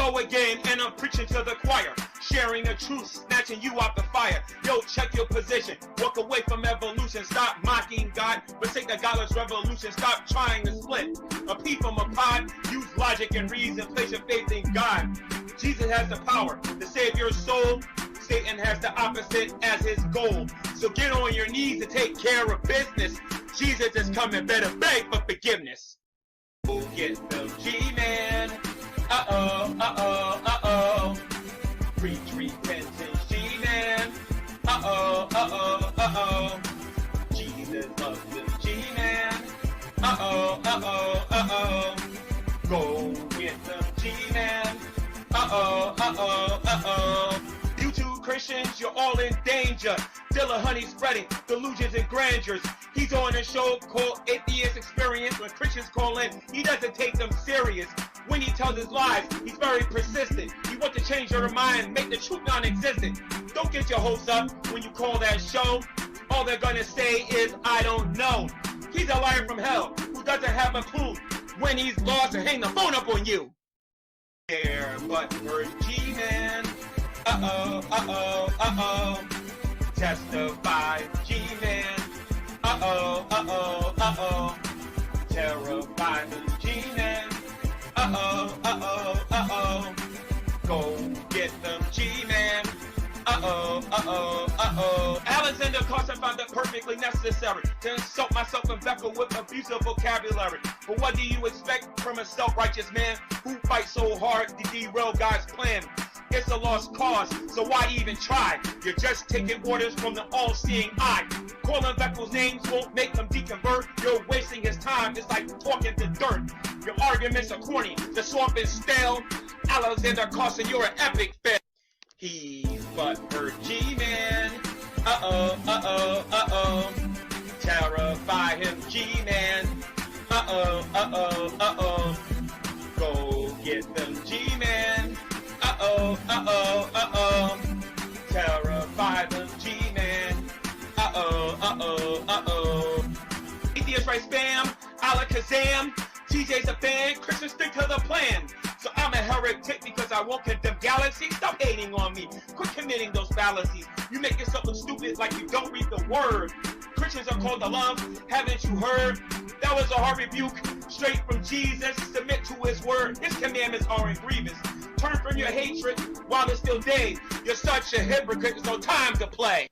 go again, and I'm preaching to the choir, sharing the truth, snatching you out the fire. Yo, check your position, walk away from evolution, stop mocking God, forsake the godless revolution, stop trying to split a pea from a pod, use logic and reason, place your faith in God. Jesus has the power to save your soul. Satan has the opposite as his goal. So get on your knees and take care of business. Jesus is coming, better beg for forgiveness. Go get the G-Man. Uh-oh, uh-oh, uh-oh. Preach repentance, G-Man. Uh-oh, uh-oh, uh-oh. Jesus loves the G-Man. Uh-oh, uh-oh, uh-oh. Go get the G-Man. Uh-oh, uh-oh, uh-oh. You two Christians, you're all in danger. Still a honey spreading delusions and grandeurs. He's on a show called Atheist Experience. When Christians call in, he doesn't take them serious. When he tells his lies, he's very persistent. He wants to change your mind, make the truth non-existent. Don't get your hopes up when you call that show. All they're gonna say is, I don't know. He's a liar from hell who doesn't have a clue when he's lost and hang the phone up on you. There, but for G-Man. Uh-oh, uh-oh, uh-oh. Testify, G-Man. Uh-oh, uh-oh, uh-oh. Terrify the G-Man. Uh-oh, uh-oh, uh-oh. Go get them G-Man. Uh-oh, uh-oh, uh-oh. Alexander Carson found it perfectly necessary to insult myself and Becca with abusive vocabulary. But what do you expect from a self-righteous man who fights so hard to derail God's plan? It's a lost cause, so why even try? You're just taking orders from the all-seeing eye. Calling Beckel's names won't make him deconvert. You're wasting his time, it's like talking to dirt. Your arguments are corny, the swamp is stale. Alexander Carson, you're an epic fail. He's but for G-Man. Uh-oh, uh-oh, uh-oh. Terrify him, G-Man. Uh-oh, uh-oh, uh-oh. Go get them G-Man. Uh-oh, uh-oh, uh-oh. Terrify them G-Man. Uh-oh, uh-oh, uh-oh. Atheist right spam, alakazam. TJ's a fan, Christians stick to the plan. So I'm a heretic because I won't condemn galaxies. Stop hating on me. Quit committing those fallacies. You make yourself look stupid like you don't read the word. Christians are called to love. Haven't you heard? That was a hard rebuke straight from Jesus. Submit to his word. His commandments are grievous. Turn from your hatred while it's still day. You're such a hypocrite. There's no time to play.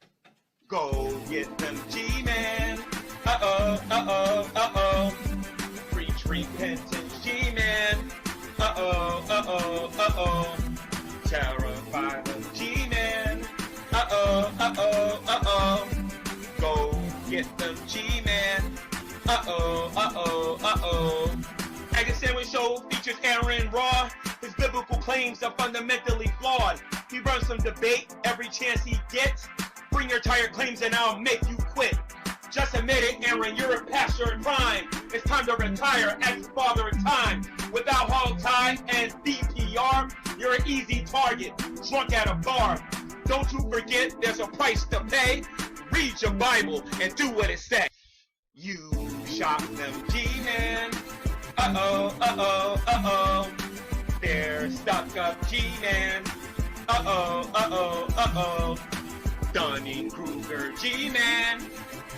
Go get them G-Man. Uh-oh, uh-oh, uh-oh. Preach repentance, G-Man. Uh-oh, uh-oh, uh-oh. Terrify them G-Man. Uh-oh, uh-oh, uh-oh. Go get them G-Man. Uh-oh, uh-oh, uh-oh. Egg Sandwich Show features Aaron Raw. His biblical claims are fundamentally flawed. He runs some debate every chance he gets. Bring your tired claims and I'll make you quit. Just admit it, Aaron, you're a pastor in crime. It's time to retire as father in time. Without hog tie and DPR, you're an easy target, drunk at a bar. Don't you forget there's a price to pay. Read your Bible and do what it says. You shot them G-Man. Uh-oh, uh-oh, uh-oh. They're stuck up G-Man. Uh-oh, uh-oh, uh-oh. Dunning-Kruger G-Man.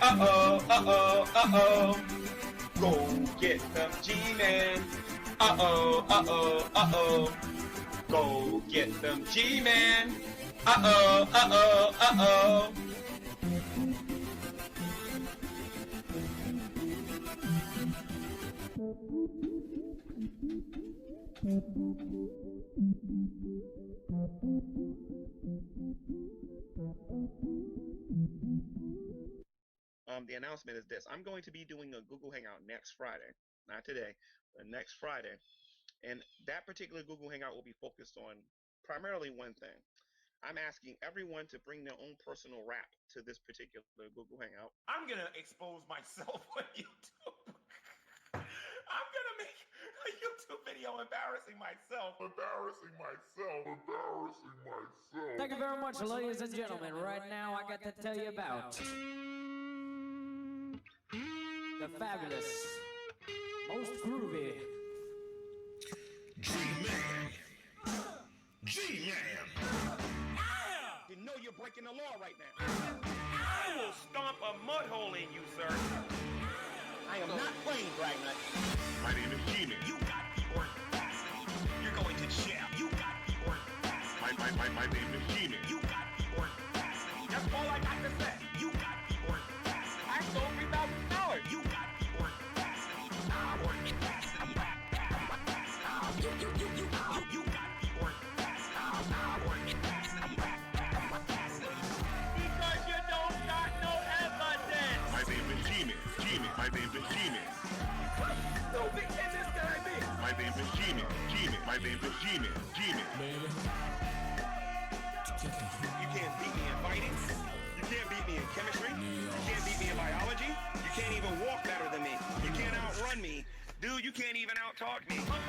Uh-oh, uh-oh, uh-oh. Go get them G-Man. Uh-oh, uh-oh, uh-oh. Go get them G-Man. Uh-oh, uh-oh, uh-oh. The announcement is this. I'm going to be doing a Google Hangout next Friday. Not today, but next Friday. And that particular Google Hangout will be focused on primarily one thing. I'm asking everyone to bring their own personal rap to this particular Google Hangout. I'm going to expose myself on YouTube. I'm going to make a YouTube video embarrassing myself. Thank you very much, ladies and gentlemen. Right now, I got to tell you about the fabulous, most groovy Gman. breaking the law right now. I will stomp a mud hole in you, sir. I am not playing Dragnauct. My name is Gman. You got the audacity. You're going to jail. You got the audacity. My name is Gman. You got the audacity. That's all I got to say. You got the audacity. I stole $3,000. You got the audacity. You got the audacity. Because you don't got no evidence. My name is Gman. My name is Gman. So big in this that I be. My name is Gman. My name is Gman. You can't beat me in fighting. You can't beat me in chemistry. You can't beat me in biology. You can't even walk better than me. You can't outrun me. Dude, you can't even outtalk me. Come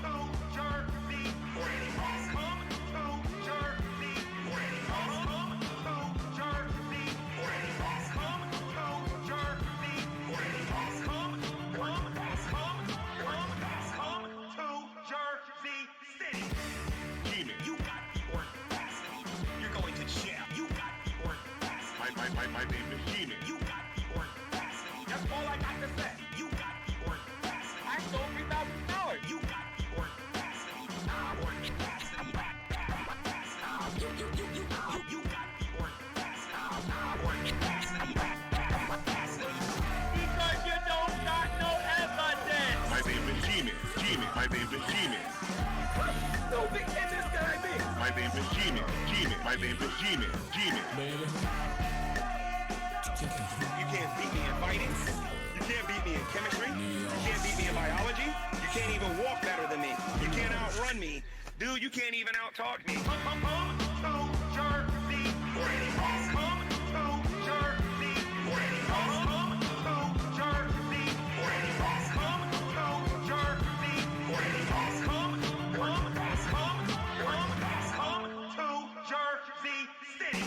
to Jersey. Or any come to Jersey. Or any come to Jersey. Or any come to Jersey. Or any come to Jersey City. Gman. You got the audacity. You're going to jail. You got the audacity. My name is Gman. You got the audacity. That's all I got to say. You got the audacity. I stole $3,000. You got the audacity. You got the audacity. Because you don't got no evidence. My name is Gman. My name is Gman. So big in this that I be. My name is Gman. My name is Gman. You can't beat me in fighting. You can't beat me in chemistry. You can't beat me in biology. You can't even walk better than me. You can't outrun me. Dude, you can't even outtalk me. Come to Jersey. Or any come to Jersey. Or any come to Jersey. Or any come to Jersey. Or any come to Jersey City.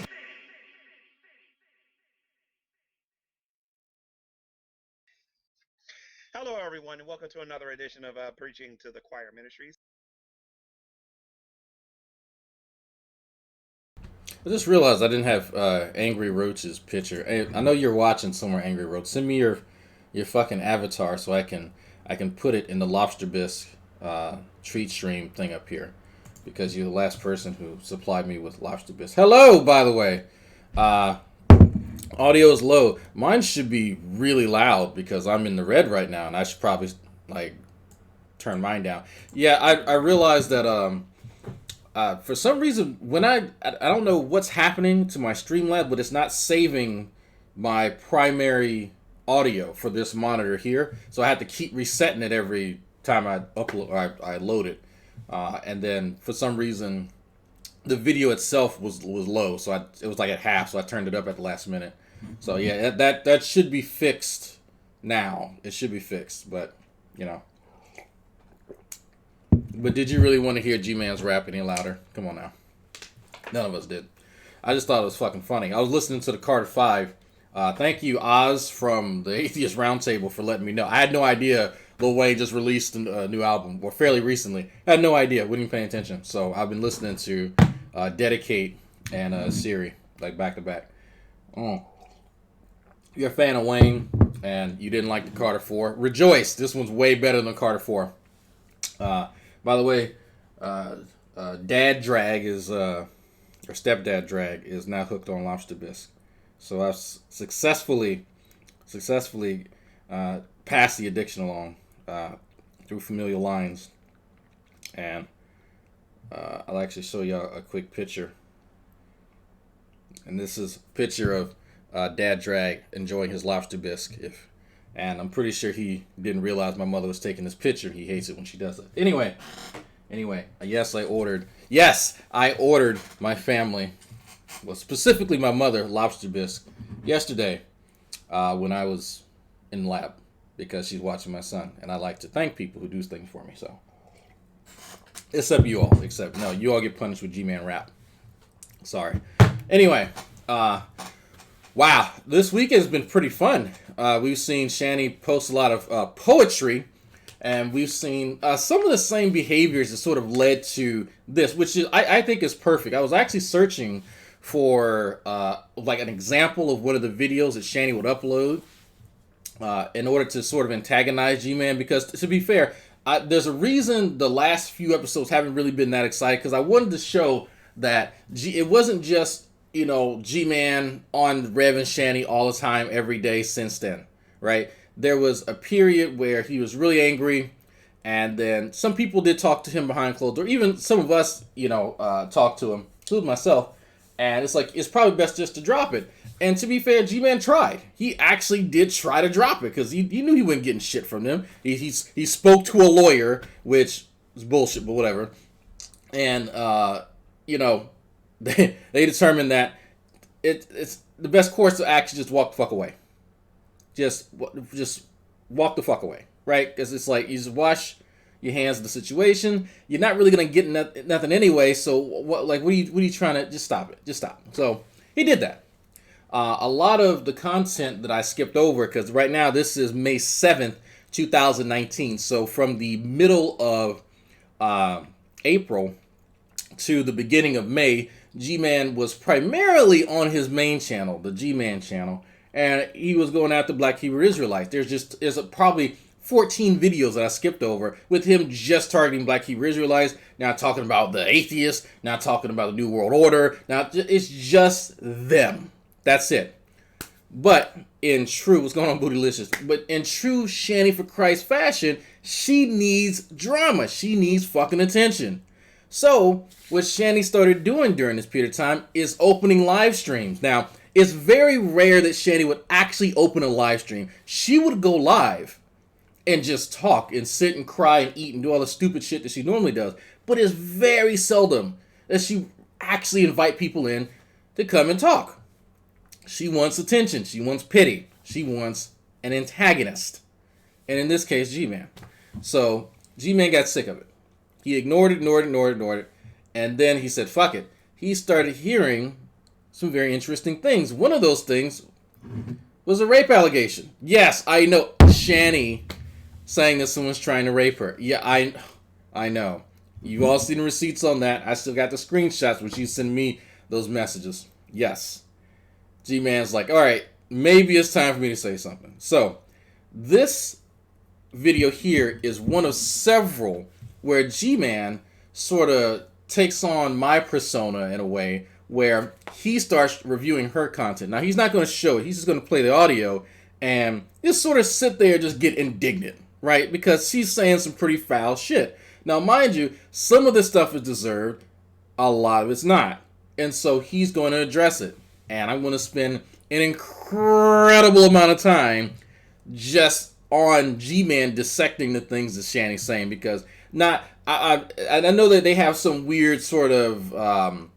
Hello, everyone, and welcome to another edition of Preaching to the Choir Ministries. I just realized I didn't have Angry Roach's picture. I know you're watching somewhere, Angry Roach. Send me your fucking avatar so I can put it in the Lobster Bisque treat stream thing up here, because you're the last person who supplied me with Lobster Bisque. Hello, by the way. Audio is low. Mine should be really loud because I'm in the red right now, and I should probably turn mine down. Yeah, I realized that for some reason when I don't know what's happening to my Streamlab, but it's not saving my primary audio for this monitor here, so I had to keep resetting it every time I upload or I load it, and then for some reason the video itself was low, so it was like at half, so I turned it up at the last minute. So yeah, that should be fixed now. It should be fixed, but you know. But did you really want to hear G-Man's rap any louder? Come on now. None of us did. I just thought it was fucking funny. I was listening to the Carter 5. Thank you, Oz from the Atheist Roundtable, for letting me know. I had no idea Lil Wayne just released a new album, or fairly recently. I had no idea. Wouldn't even pay attention. So I've been listening to Dedicate and Siri, like back to back. You're a fan of Wayne, and you didn't like the Carter 4. Rejoice! This one's way better than Carter 4. By the way, Dad Drag is, or Stepdad Drag is now hooked on Lobster Bisque. So I've successfully passed the addiction along through familial lines. And I'll actually show y'all a quick picture. And this is a picture of Dad Drag enjoying his Lobster Bisque. And I'm pretty sure he didn't realize my mother was taking this picture. He hates it when she does it. Anyway, yes, I ordered my family, well, specifically my mother, Lobster Bisque yesterday when I was in lab, because she's watching my son. And I like to thank people who do things for me. So, except you all. You all get punished with G-Man rap. Sorry. Anyway, wow, this week has been pretty fun. We've seen Shanny post a lot of poetry, and we've seen some of the same behaviors that sort of led to this, which is I think is perfect. I was actually searching for like an example of one of the videos that Shanny would upload in order to sort of antagonize Gman. Because to be fair, there's a reason the last few episodes haven't really been that excited, because I wanted to show that it wasn't just, you know, Gman on Rev and Shanny all the time, every day since then, right? There was a period where he was really angry, and then some people did talk to him behind closed doors. Even some of us, you know, talked to him, including myself. And it's like, it's probably best just to drop it. And to be fair, Gman tried. He actually did try to drop it, because he knew he wasn't getting shit from them. He spoke to a lawyer, which is bullshit, but whatever. And, you know, they determined that it's the best course of action, just walk the fuck away. Just walk the fuck away, right? Because it's like, you just wash your hands of the situation. You're not really gonna get nothing anyway. So what are you trying to? Just stop it. Just stop. So he did that. A lot of the content that I skipped over, because right now this is May 7th, 2019. So from the middle of April to the beginning of May, Gman was primarily on his main channel, the Gman channel, and he was going after Black Hebrew Israelites. There's probably 14 videos that I skipped over with him just targeting Black Hebrew Israelites, now talking about the atheists, now talking about the New World Order. Now it's just them. That's it. But in true, what's going on, Bootylicious? But in true Shanny for Christ fashion, she needs drama. She needs fucking attention. So what Shanny started doing during this period of time is opening live streams. Now, it's very rare that Shanny would actually open a live stream. She would go live and just talk and sit and cry and eat and do all the stupid shit that she normally does. But it's very seldom that she actually invite people in to come and talk. She wants attention. She wants pity. She wants an antagonist. And in this case, Gman. So Gman got sick of it. He ignored it. And then he said, fuck it. He started hearing some very interesting things. One of those things was a rape allegation. Yes, I know. Shanny saying that someone's trying to rape her. Yeah, I know. You've all seen the receipts on that. I still got the screenshots when she sent me those messages. Yes. G-Man's like, all right, maybe it's time for me to say something. So, this video here is one of several where G-Man sort of takes on my persona in a way where he starts reviewing her content. Now, he's not going to show it. He's just going to play the audio and just sort of sit there and just get indignant, right? Because she's saying some pretty foul shit. Now, mind you, some of this stuff is deserved. A lot of it's not. And so he's going to address it. And I'm going to spend an incredible amount of time just on G-Man dissecting the things that Shanny's saying, because I know that they have some weird sort of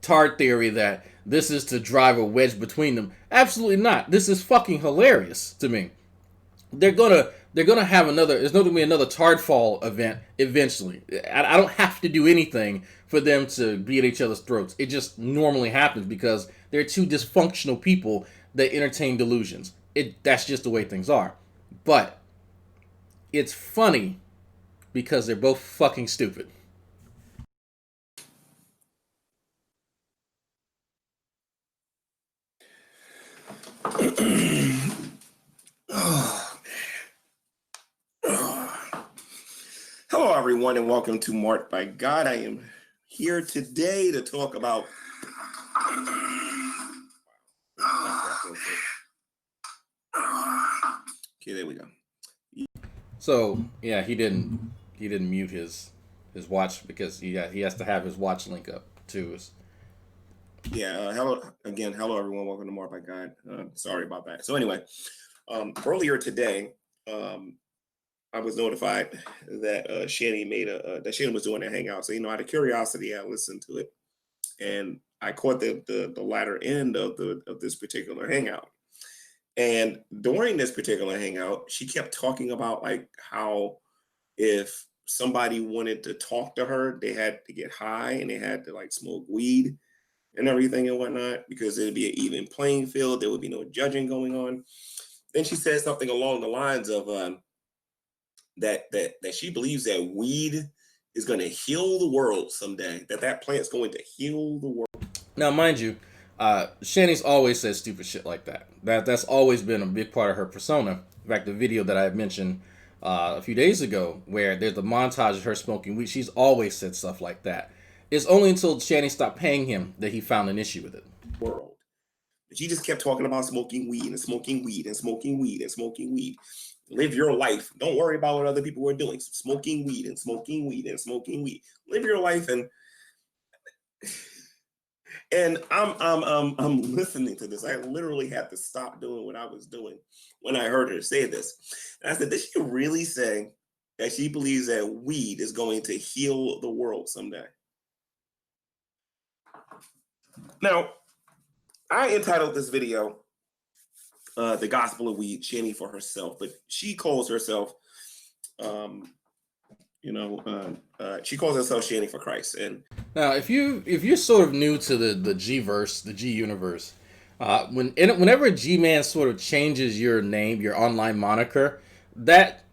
tard theory that this is to drive a wedge between them. Absolutely not. This is fucking hilarious to me. They're gonna have another. There's going to be another Tardfall event eventually. I don't have to do anything for them to be at each other's throats. It just normally happens because they're two dysfunctional people that entertain delusions. That's just the way things are. But it's funny because they're both fucking stupid. Hello, everyone, and welcome to Marked by God. I am here today to talk about. Okay, there we go. So yeah, he didn't mute his watch because he has to have his watch link up too. Yeah. Hello again. Hello, everyone. Welcome to Marked by God. Sorry about that. So anyway, earlier today, I was notified that Shanny that Shanny was doing a hangout. So, out of curiosity, I listened to it, and I caught the latter end of this particular hangout. And during this particular hangout, she kept talking about like how if somebody wanted to talk to her, they had to get high and they had to like smoke weed and everything and whatnot, because it'd be an even playing field. There would be no judging going on. Then she said something along the lines of that she believes that weed is going to heal the world someday, that plant's going to heal the world. Now, mind you, Shanny's always said stupid shit like that. That's always been a big part of her persona. In fact, the video that I mentioned a few days ago, where there's the montage of her smoking weed, she's always said stuff like that. It's only until Shanny stopped paying him that he found an issue with it. World. But she just kept talking about smoking weed and smoking weed and smoking weed and smoking weed. Live your life. Don't worry about what other people were doing. Smoking weed and smoking weed and smoking weed. Live your life. And I'm listening to this. I literally had to stop doing what I was doing when I heard her say this. And I said, did she really say that she believes that weed is going to heal the world someday? Now, I entitled this video The Gospel of Weed, Shanny for herself, but she calls herself, she calls herself Shanny for Christ. And now, if you're sort of new to the G-verse, the G universe, whenever Gman sort of changes your name, your online moniker, that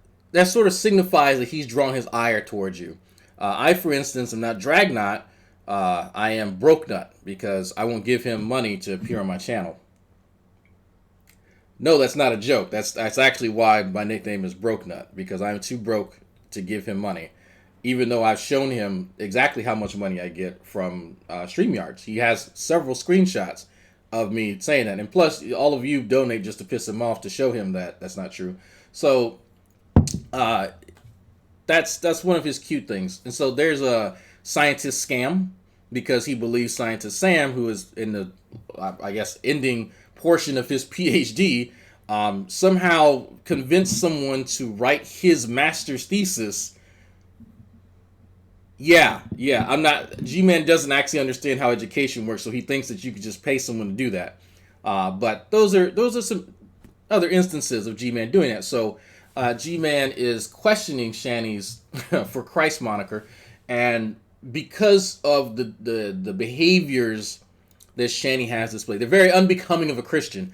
sort of signifies that he's drawn his ire towards you. I, for instance, am not Dragnauct. I am Brokenut because I won't give him money to appear on my channel. No, that's not a joke. That's actually why my nickname is Brokenut, because I'm too broke to give him money. Even though I've shown him exactly how much money I get from StreamYards. He has several screenshots of me saying that. And plus, all of you donate just to piss him off to show him that that's not true. So, that's one of his cute things. And so there's a scientist scam, because he believes Scientist Sam, who is in the, I guess, ending portion of his PhD, somehow convinced someone to write his master's thesis. Yeah, G-Man doesn't actually understand how education works, so he thinks that you could just pay someone to do that. But those are some other instances of G-Man doing that. So G-Man is questioning Shanny's for Christ moniker, and because of the behaviors that Shanny has displayed, they're very unbecoming of a Christian.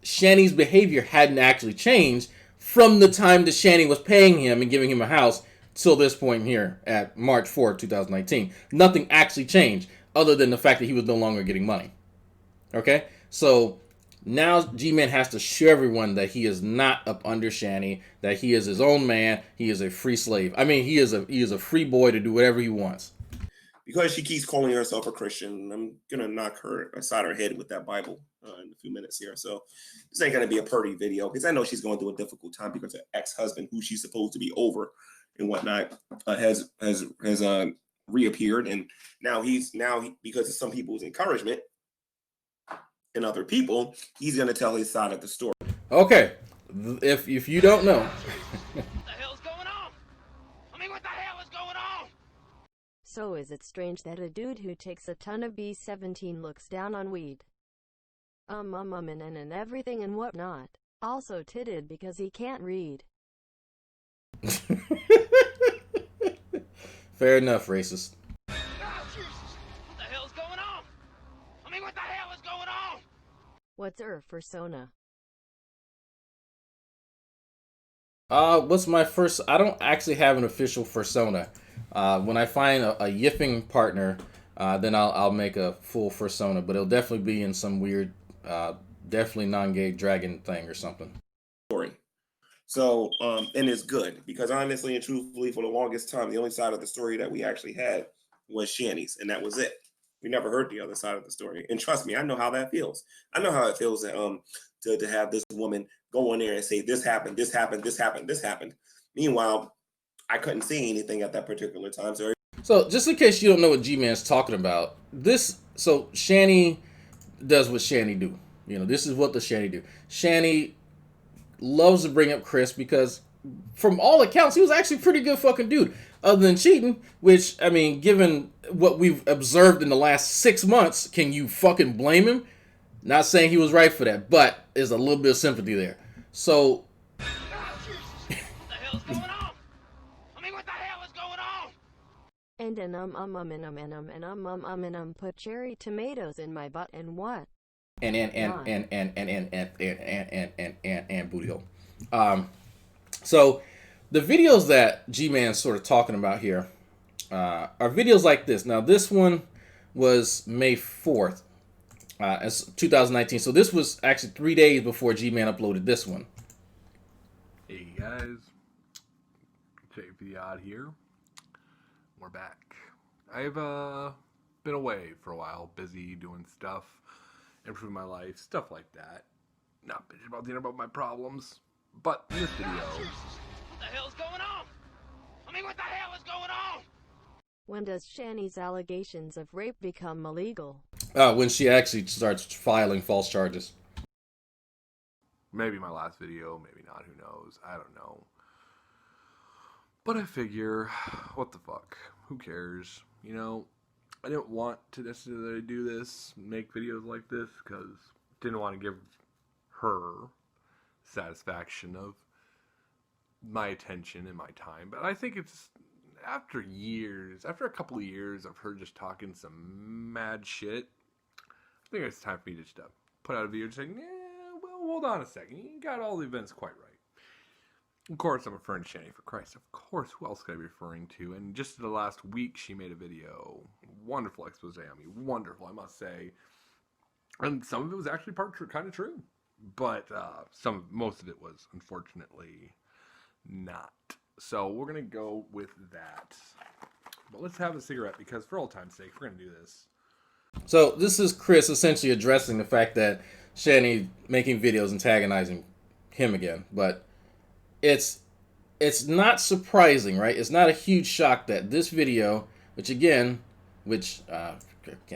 Shanny's behavior hadn't actually changed from the time that Shanny was paying him and giving him a house till this point here at March 4th, 2019. Nothing actually changed other than the fact that he was no longer getting money. Okay? So now G-Man has to show everyone that he is not up under Shanny, that he is his own man, he is a free slave. I mean, he is a free boy to do whatever he wants. Because she keeps calling herself a Christian, I'm going to knock her aside her head with that Bible in a few minutes here. So this ain't going to be a pretty video, because I know she's going through a difficult time because her ex-husband, who she's supposed to be over and whatnot, has reappeared. And now because of some people's encouragement and other people, he's going to tell his side of the story. Okay, if you don't know. What the hell's going on? I mean, what the hell is going on? So is it strange that a dude who takes a ton of B17 looks down on weed? And everything and whatnot. Also titted because he can't read. Fair enough, racist. Oh, Jesus! What the hell's going on? I mean, what the hell is going on? What's her persona? What's my first? I don't actually have an official persona. When I find a yiffing partner, then I'll make a full persona, but it'll definitely be in some weird, definitely non-gay dragon thing or something. Story. So, and it's good, because honestly and truthfully, for the longest time, the only side of the story that we actually had was Shanny's, and that was it. We never heard the other side of the story. And trust me, I know how that feels. I know how it feels to have this woman go in there and say, this happened, this happened, this happened, this happened. Meanwhile, I couldn't see anything at that particular time. So just in case you don't know what G-Man's talking about, so Shanny does what Shanny do. You know, this is what the Shanny do. Shanny loves to bring up Chris because, from all accounts, he was actually a pretty good fucking dude. Other than cheating, which, I mean, given what we've observed in the last 6 months, can you fucking blame him? Not saying he was right for that, but there's a little bit of sympathy there. So, Oh, Jesus! What the hell's going on? I mean, what the hell is going on? And put cherry tomatoes in my butt and what? and booty hole. So the videos that G-Man's sort of talking about here are videos like this. Now this one was May 4th, It's 2019. So this was actually 3 days before Gman uploaded this one. Hey guys, Jake for the Odd here. We're back. I've been away for a while, busy doing stuff, improving my life, stuff like that. Not bitching about the about my problems, but in this video, What the hell's going on? I mean, what the hell is going on? When does Shanny's allegations of rape become illegal? When she actually starts filing false charges. maybe my last video, maybe not, who knows, I don't know. But I figure, what the fuck, who cares, you know? I didn't want to necessarily do this, make videos like this, because I didn't want to give her satisfaction of my attention and my time. But I think it's after a couple of years of her just talking some mad shit, I think it's time for me to just put out a video saying, yeah, well, hold on a second, you got all the events quite right. Of course, I'm referring to Shanny, for Christ. Of course, who else could I be referring to? And just the last week, she made a video. Wonderful expose on me. Wonderful, I must say. And some of it was actually kind of true. But most of it was, unfortunately, not. So we're going to go with that. But let's have a cigarette, because for old time's sake, we're going to do this. So this is Chris essentially addressing the fact that Shanny making videos antagonizing him again. But it's not surprising, right? It's not a huge shock that this video, I can't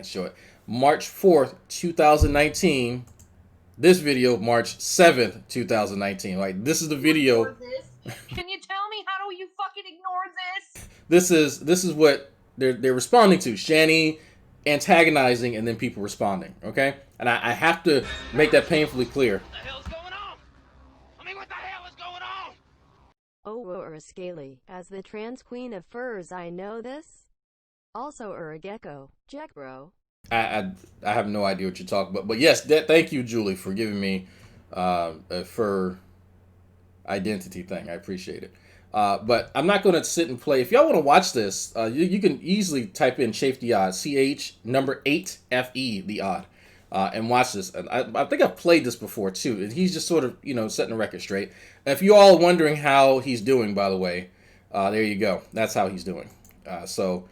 show it, March 4th, 2019, this video, March 7th, 2019. Like, this is the video. Can you tell me how do you fucking ignore this? This is what they're responding to. Shanny antagonizing and then people responding, okay? And I have to make that painfully clear. What the hell's going on? I mean, what the hell is going on? Oh, or scaly. As the trans queen of furs, I know this. Also, a gecko. Jack bro. I have no idea what you're talking about. But yes, thank you, Julie, for giving me a fur identity thing. I appreciate it. But I'm not going to sit and play. If y'all want to watch this, you can easily type in Chafe the Odd, CH8FE the Odd, and watch this. And I think I've played this before too. And he's just sort of, setting the record straight. And if you all are wondering how he's doing, by the way, there you go. That's how he's doing. So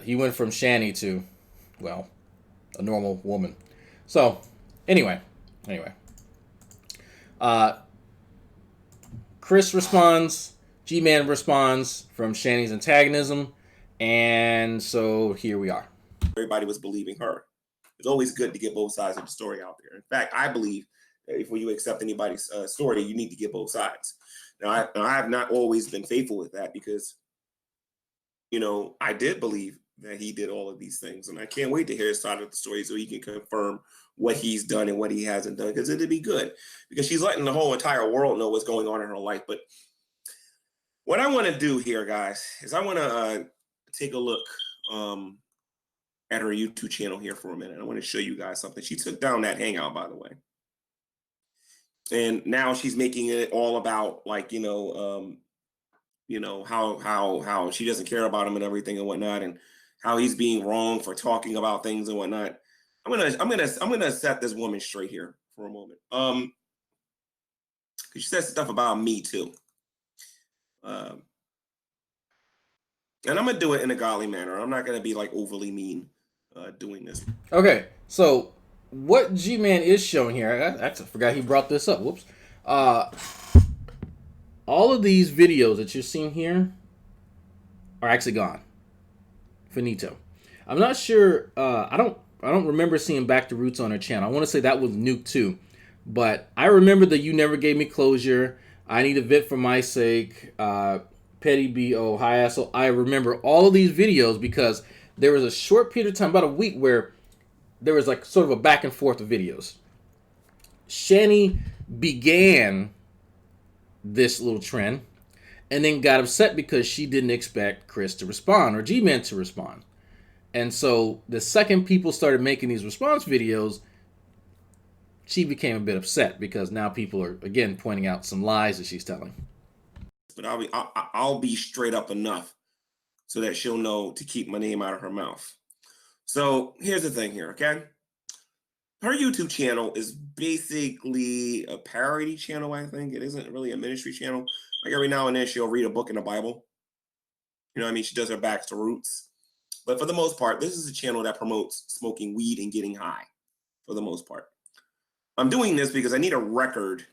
he went from Shanny to, well, a normal woman. So anyway. Chris responds. Gman responds from Shanny's antagonism, and so here we are. Everybody was believing her. It's always good to get both sides of the story out there. In fact, I believe that if when you accept anybody's story, you need to get both sides. Now, I have not always been faithful with that because, I did believe that he did all of these things, and I can't wait to hear his side of the story so he can confirm what he's done and what he hasn't done, because it'd be good, because she's letting the whole entire world know what's going on in her life. But what I want to do here, guys, is I want to take a look at her YouTube channel here for a minute. I want to show you guys something. She took down that hangout, by the way. And now she's making it all about, like, how she doesn't care about him and everything and whatnot, and how he's being wrong for talking about things and whatnot. I'm gonna set this woman straight here for a moment. Because she says stuff about me too. And I'm gonna do it in a godly manner. I'm not gonna be like overly mean doing this. Okay, so what Gman is showing here, I forgot he brought this up. Whoops. All of these videos that you're seeing here are actually gone. Finito. I'm not sure. I don't remember seeing Back to Roots on her channel. I want to say that was Nuke too, but I remember that You Never Gave Me Closure. I Need a Vit for My Sake. Petty B.O. High Asshole. I remember all of these videos because there was a short period of time, about a week, where there was like sort of a back and forth of videos. Shanny began this little trend and then got upset because she didn't expect Chris to respond or Gman to respond. And so the second people started making these response videos, she became a bit upset because now people are, again, pointing out some lies that she's telling. But I'll be straight up enough so that she'll know to keep my name out of her mouth. So here's the thing here, okay? her YouTube channel is basically a parody channel, I think. It isn't really a ministry channel. Like every now and then she'll read a book in the Bible. You know what I mean? She does her backs to roots. But for the most part, this is a channel that promotes smoking weed and getting high, for the most part. I'm doing this because I need a record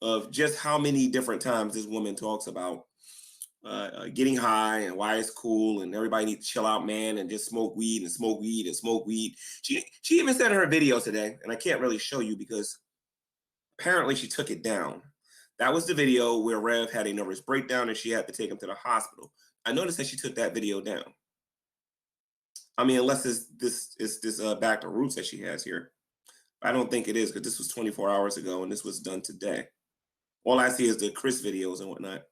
of just how many different times this woman talks about getting high and why it's cool and everybody needs to chill out, man, and just smoke weed and smoke weed and smoke weed. She even said in her video today, and I can't really show you because apparently she took it down. That was the video where Rev had a nervous breakdown and she had to take him to the hospital. I noticed that she took that video down. I mean, unless it's this back to roots that she has here. I don't think it is because this was 24 hours ago and this was done today. All I see is the Chris videos and whatnot.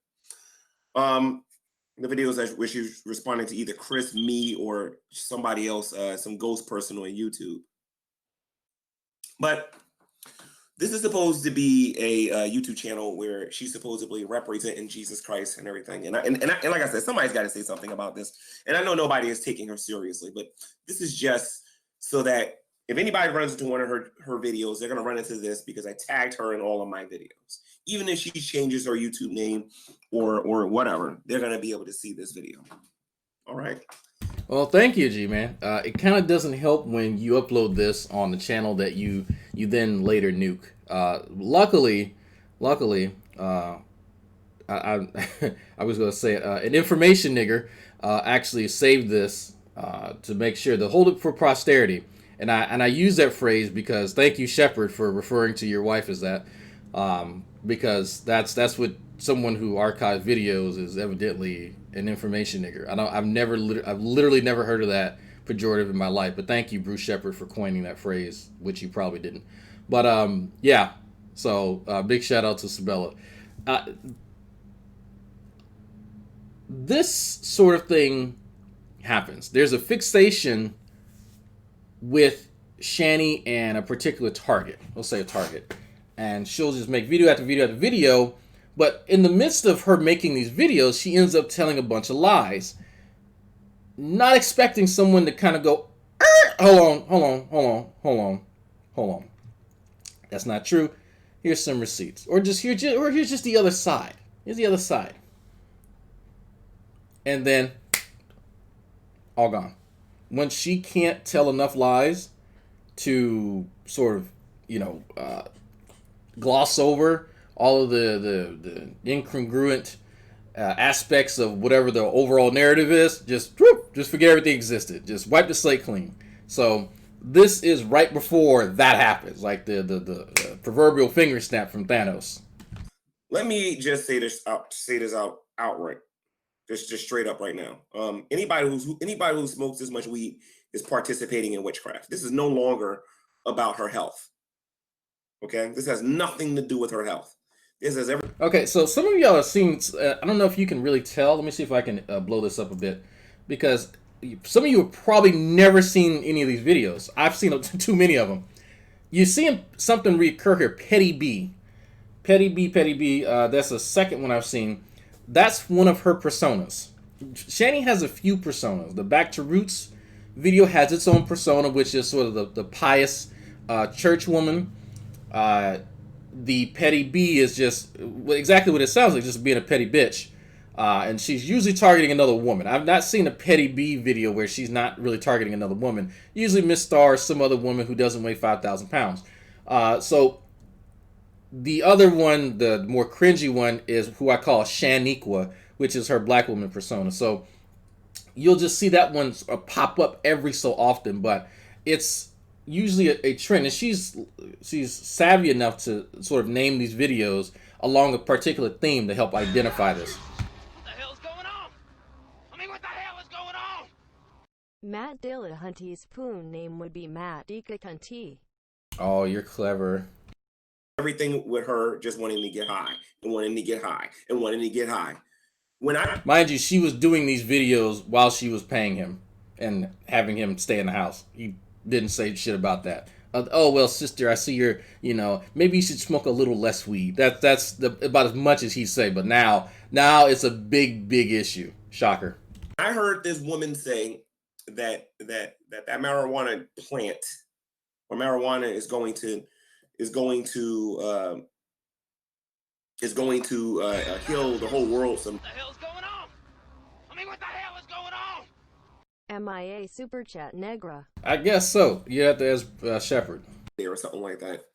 The videos where she's responding to either Chris, me, or somebody else, some ghost person on YouTube. But this is supposed to be a YouTube channel where she's supposedly representing Jesus Christ and everything. And like I said, somebody's got to say something about this. And I know nobody is taking her seriously, but this is just so that if anybody runs into one of her videos, they're going to run into this because I tagged her in all of my videos. Even if she changes her YouTube name or whatever, they're going to be able to see this video. All right. Well, thank you, G-Man. It kind of doesn't help when you upload this on the channel that you then later nuke. Luckily, I was going to say an information nigger actually saved this to make sure to hold it for posterity. And I use that phrase because thank you, Shepard, for referring to your wife as that. Because that's what someone who archives videos is evidently an information nigger. I've literally never heard of that pejorative in my life. But thank you, Bruce Shepard, for coining that phrase, which you probably didn't. But yeah. So big shout out to Sabella. This sort of thing happens. There's a fixation with Shanny and a particular target. We'll say a target. And she'll just make video after video after video. But in the midst of her making these videos, she ends up telling a bunch of lies. Not expecting someone to kind of go, hold on. That's not true. Here's some receipts. Or here's just the other side. Here's the other side. And then, all gone. When she can't tell enough lies to sort of, gloss over all of the incongruent aspects of whatever the overall narrative is, just forget everything existed. Just wipe the slate clean. So this is right before that happens, like the proverbial finger snap from Thanos. Let me just say this outright, just straight up right now. Anybody who smokes this much weed is participating in witchcraft. This is no longer about her health. Okay, this has nothing to do with her health. This has everything. Okay, so some of y'all have seen. I don't know if you can really tell. Let me see if I can blow this up a bit, because some of you have probably never seen any of these videos. I've seen too many of them. You see something recur here. Petty B. That's the second one I've seen. That's one of her personas. Shanny has a few personas. The Back to Roots video has its own persona, which is sort of the pious church woman. The Petty B is just exactly what it sounds like, just being a petty bitch. And she's usually targeting another woman. I've not seen a Petty B video where she's not really targeting another woman. Usually Miss Star is some other woman who doesn't weigh 5,000 pounds. So the other one, the more cringy one, is who I call Shaniqua, which is her black woman persona. So you'll just see that one pop up every so often, but it's usually a trend, and she's savvy enough to sort of name these videos along a particular theme to help identify this. What the hell's going on? I mean, what the hell is going on? Matt Dillahunty's poon name would be Matt Dikakunti. Oh, you're clever. Everything with her just wanting to get high and wanting to get high and wanting to get high. Mind you, she was doing these videos while she was paying him and having him stay in the house. He didn't say shit about that. Oh, well, sister, I see you're, maybe you should smoke a little less weed. That's about as much as he'd say. But now it's a big issue. Shocker. I heard this woman say that marijuana plant or marijuana is going to heal the whole world. What the hell's going on? I mean, what the hell is going on? MIA Super Chat Negra. I guess so. You have to ask Shepherd. Or something like that.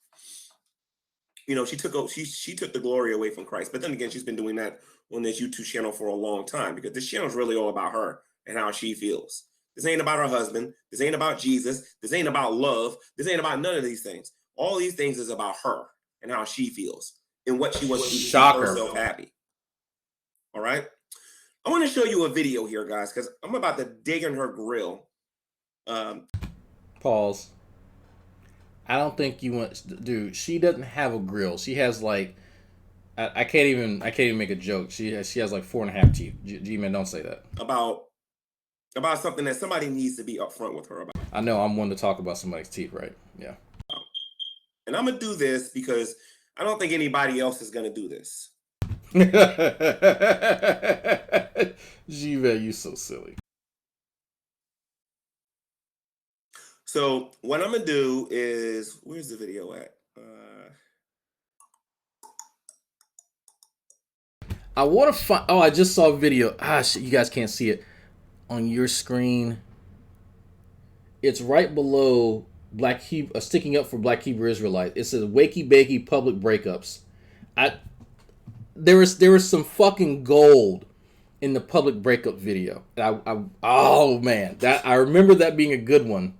You know, she took the glory away from Christ. But then again, she's been doing that on this YouTube channel for a long time, because this channel is really all about her and how she feels. This ain't about her husband. This ain't about Jesus. This ain't about love. This ain't about none of these things. All these things is about her and how she feels and what she wants to keep herself happy. All right. I want to show you a video here, guys, because I'm about to dig in her grill. Pause. I don't think you want, dude. She doesn't have a grill. She has like, I can't even make a joke. She has like 4.5 teeth. G-Man, don't say that. About something that somebody needs to be upfront with her about. I know I'm one to talk about somebody's teeth, right? Yeah. And I'm gonna do this because I don't think anybody else is gonna do this. G-Man, you so silly. So what I'm gonna do is, where's the video at? I want to find. Oh, I just saw a video. Shit, you guys can't see it on your screen. It's right below sticking up for Black Hebrew Israelite. It says "Wakey Bakey Public Breakups." There was some fucking gold in the public breakup video. Oh man, I remember that being a good one.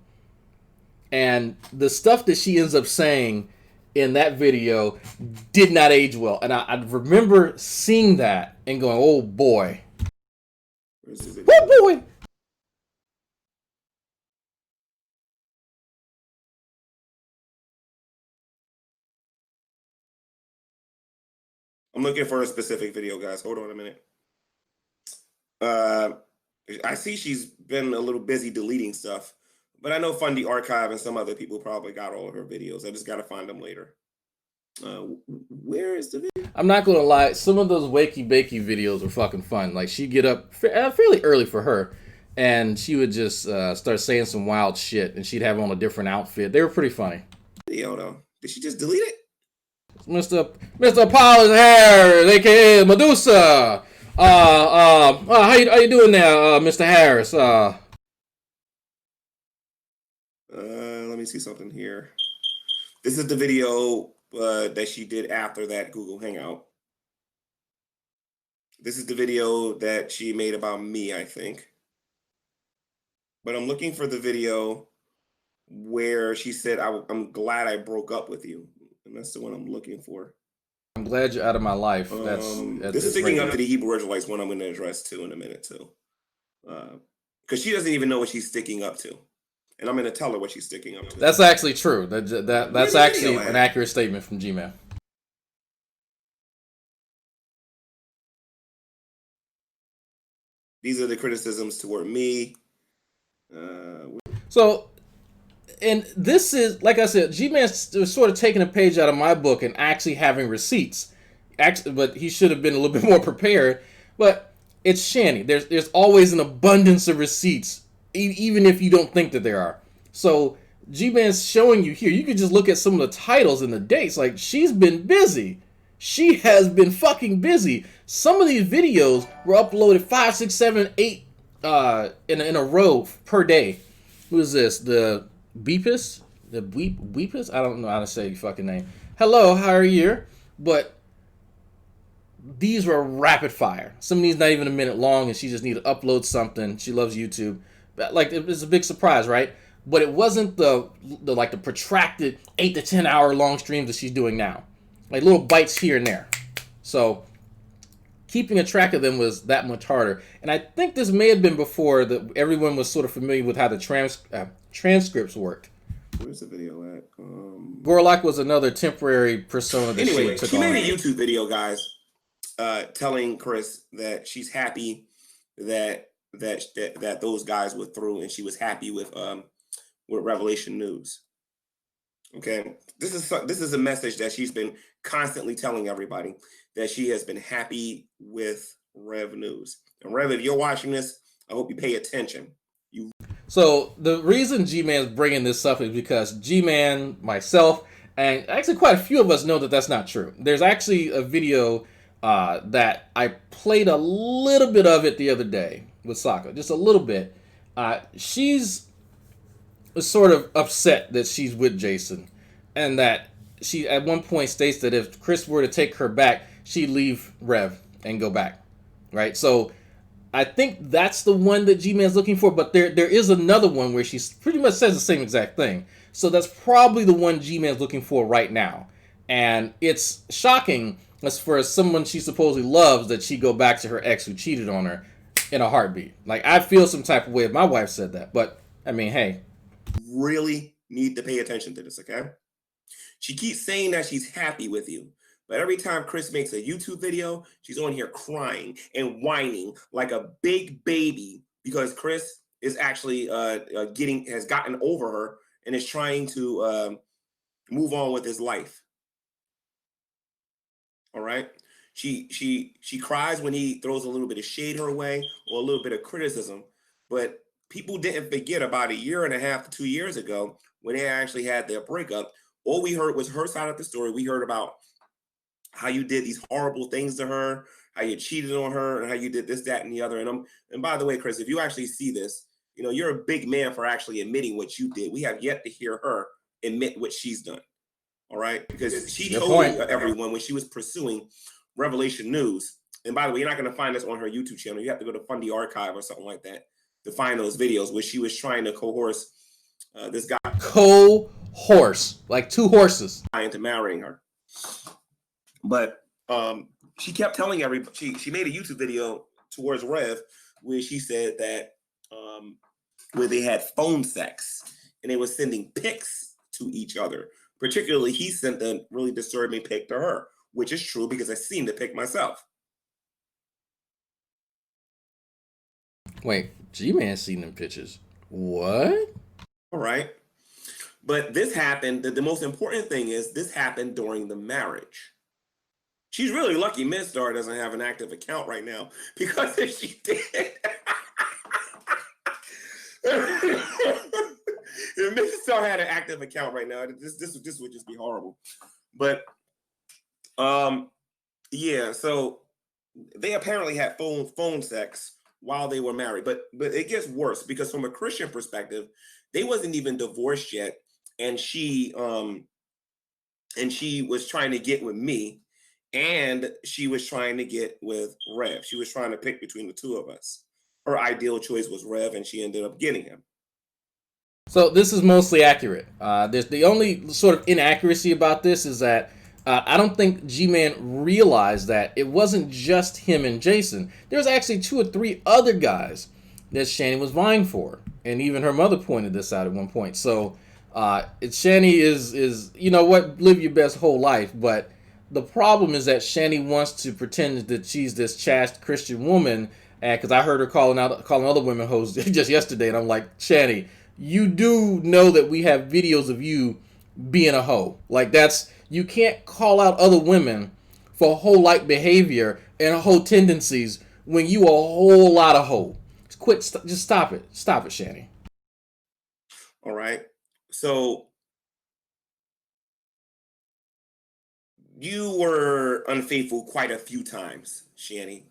And the stuff that she ends up saying in that video did not age well. And I remember seeing that and going, oh boy. Oh boy. I'm looking for a specific video, guys. Hold on a minute. I see she's been a little busy deleting stuff, but I know Fundy Archive and some other people probably got all of her videos. I just got to find them later. Where is the video? I'm not going to lie. Some of those wakey bakey videos were fucking fun. Like, she'd get up fairly early for her, and she would just start saying some wild shit, and she'd have on a different outfit. They were pretty funny. Video, though. Did she just delete it? Mr. Paul Harris, aka Medusa. How you doing now, Mr. Harris? Let me see something here. This is the video that she did after that Google Hangout. This is the video that she made about me, I think. But I'm looking for the video where she said, I'm glad I broke up with you. And that's the one I'm looking for. I'm glad you're out of my life. That's this is sticking up to the Hebrew Israelites one I'm going to address too in a minute too. Because she doesn't even know what she's sticking up to. And I'm going to tell her what she's sticking up to. That's actually true. That's actually an accurate statement from Gman. These are the criticisms toward me. And this is, like I said, G-Man's sort of taking a page out of my book and actually having receipts. But he should have been a little bit more prepared. But it's shanny. There's always an abundance of receipts, even if you don't think that there are. So G-Man's showing you here. You could just look at some of the titles and the dates. Like, she's been busy. She has been fucking busy. Some of these videos were uploaded 5, 6, 7, 8 in a row per day. Who is this? The Beepus? The Beepus? I don't know how to say your fucking name. Hello, how are you? But these were rapid fire. Some of these not even a minute long, and she just needed to upload something. She loves YouTube. Like, it was a big surprise, right? But it wasn't the protracted 8 to 10 hour long streams that she's doing now. Like little bites here and there. So keeping a track of them was that much harder. And I think this may have been before that everyone was sort of familiar with how the transcripts worked. Where's the video at? Gorlock was another temporary persona that she took on. She made a YouTube video, guys, telling Chris that she's happy that those guys were through, and she was happy with Revelation News. Okay, this is a message that she's been constantly telling everybody, that she has been happy with Rev News. And Rev, if you're watching this, I hope you pay attention. So the reason G-Man's bringing this up is because G-Man, myself, and actually quite a few of us know that that's not true. There's actually a video that I played a little bit of it the other day with Saga, just a little bit. She's sort of upset that she's with Jason, and that she at one point states that if Chris were to take her back, she'd leave Rev and go back, right? So I think that's the one that G-Man's looking for, but there is another one where she pretty much says the same exact thing. So that's probably the one G-Man's looking for right now. And it's shocking as for someone she supposedly loves that she go back to her ex who cheated on her in a heartbeat. Like, I feel some type of way if my wife said that, but I mean, hey. Really need to pay attention to this, okay? She keeps saying that she's happy with you. But every time Chris makes a YouTube video, she's on here crying and whining like a big baby because Chris is actually has gotten over her and is trying to move on with his life. All right. She cries when he throws a little bit of shade her way or a little bit of criticism, but people didn't forget about a year and a half to 2 years ago when they actually had their breakup. All we heard was her side of the story. We heard about how you did these horrible things to her, how you cheated on her, and how you did this, that, and the other. And by the way, Chris, if you actually see this, you know, you're a big man for actually admitting what you did. We have yet to hear her admit what she's done. All right? Because she told everyone when she was pursuing Revelation News. And by the way, you're not going to find this on her YouTube channel. You have to go to Fundy Archive or something like that to find those videos where she was trying to coerce this guy. Coerce, like two horses. Into marrying her. But she kept telling everybody, she made a YouTube video towards Rev where she said that where they had phone sex and they were sending pics to each other. Particularly, he sent a really disturbing pic to her, which is true because I seen the pic myself. Wait, G-Man seen them pictures. What? All right. But this happened. The most important thing is this happened during the marriage. She's really lucky Miss Star doesn't have an active account right now, because if she did, if Miss Star had an active account right now, this would just be horrible. But yeah, so they apparently had phone sex while they were married, but it gets worse because from a Christian perspective, they wasn't even divorced yet, and she was trying to get with me. And she was trying to get with Rev. She was trying to pick between the two of us. Her ideal choice was Rev, and she ended up getting him. So this is mostly accurate. There's the only sort of inaccuracy about this is that I don't think G-Man realized that it wasn't just him and Jason. There's actually 2 or 3 other guys that Shanny was vying for, and even her mother pointed this out at one point. So Shanny is you know what, live your best whole life, but the problem is that Shanny wants to pretend that she's this chaste Christian woman, and because I heard her calling other women hoes just yesterday, and I'm like, Shanny, you do know that we have videos of you being a hoe. Like, you can't call out other women for hoe-like behavior and hoe tendencies when you a whole lot of hoe. Just stop it, Shanny. All right, so you were unfaithful quite a few times, Shanny.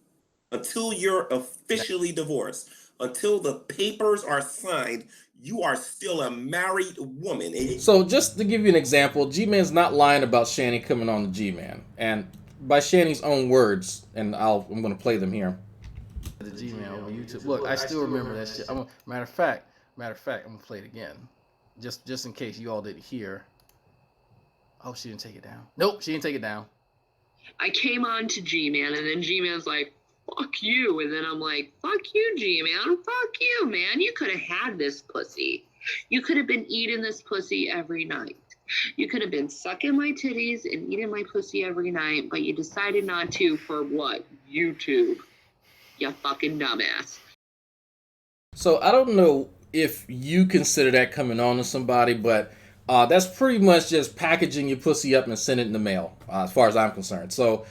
Until you're officially divorced, until the papers are signed, you are still a married woman. So just to give you an example, G-Man's not lying about Shanny coming on the G-Man. And by Shanny's own words, and I'm going to play them here. The G-Man on YouTube. Look, I still remember that shit. Matter of fact, I'm going to play it again. Just in case you all didn't hear. Oh, she didn't take it down. Nope, she didn't take it down. I came on to G-Man, and then G-Man's like, fuck you. And then I'm like, fuck you, G-Man. Fuck you, man. You could have had this pussy. You could have been eating this pussy every night. You could have been sucking my titties and eating my pussy every night, but you decided not to for what? YouTube. You fucking dumbass. So I don't know if you consider that coming on to somebody, but that's pretty much just packaging your pussy up and send it in the mail, as far as I'm concerned. So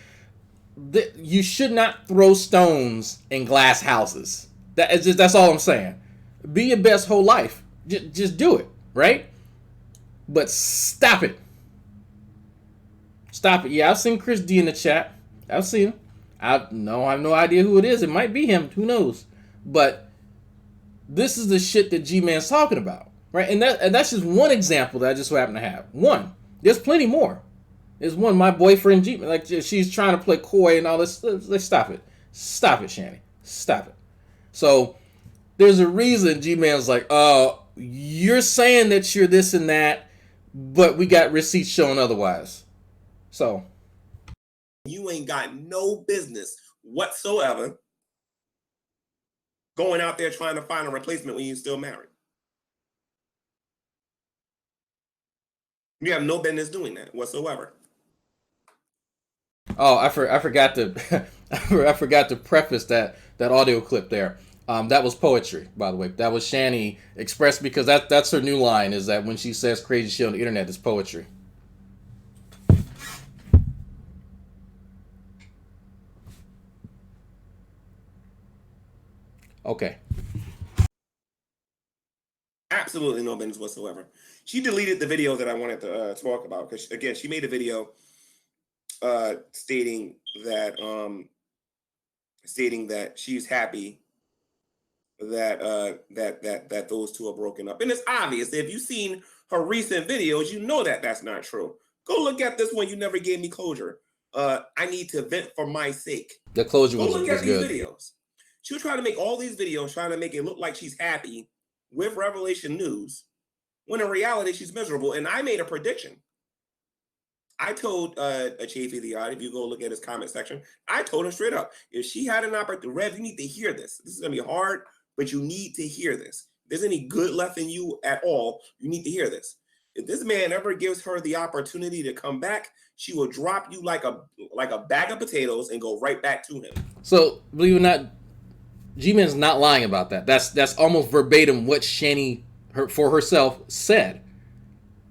you should not throw stones in glass houses. That's all I'm saying. Be your best whole life. Just do it, right? But stop it. Stop it. Yeah, I've seen Chris D in the chat. I've seen him. I have no idea who it is. It might be him. Who knows? But this is the shit that G-Man's talking about, right? And that's just one example that I just so happen to have. One. There's plenty more. There's one. My boyfriend G-Man, like she's trying to play coy and all this. Let's stop it. Stop it, Shanny. Stop it. So there's a reason G-Man's like, you're saying that you're this and that, but we got receipts showing otherwise. So you ain't got no business whatsoever going out there trying to find a replacement when you're still married. You have no business doing that whatsoever. Oh, I forgot to I forgot to preface that audio clip there. That was poetry, by the way. That was Shanny expressed because that's her new line, is that when she says crazy shit on the internet, it's poetry. Okay. Absolutely no business whatsoever. She deleted the video that I wanted to talk about because, again, she made a video stating that she's happy that those two are broken up, and it's obvious. If you've seen her recent videos, you know that that's not true. Go look at this one. You never gave me closure. I need to vent for my sake. The closure Go was look at these good. videos. She was trying to make all these videos, trying to make it look like she's happy with Revelation News, when in reality she's miserable. And I made a prediction. I told Chafee the Odd, if you go look at his comment section, I told him straight up, if she had an opportunity, Rev, you need to hear this. This is going to be hard, but you need to hear this. If there's any good left in you at all, you need to hear this. If this man ever gives her the opportunity to come back, she will drop you like a bag of potatoes and go right back to him. So, believe it or not, G-Man's not lying about that. That's almost verbatim what Shanny for herself said.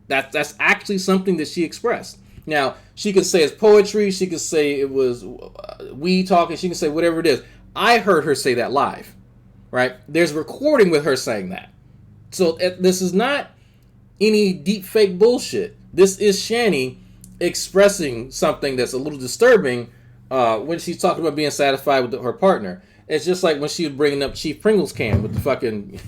That's actually something that she expressed. Now, she could say it's poetry. She could say it was we talking. She can say whatever it is. I heard her say that live, right? There's a recording with her saying that. So this is not any deep fake bullshit. This is Shanny expressing something that's a little disturbing when she's talking about being satisfied with her partner. It's just like when she was bringing up Chief Pringle's can with the fucking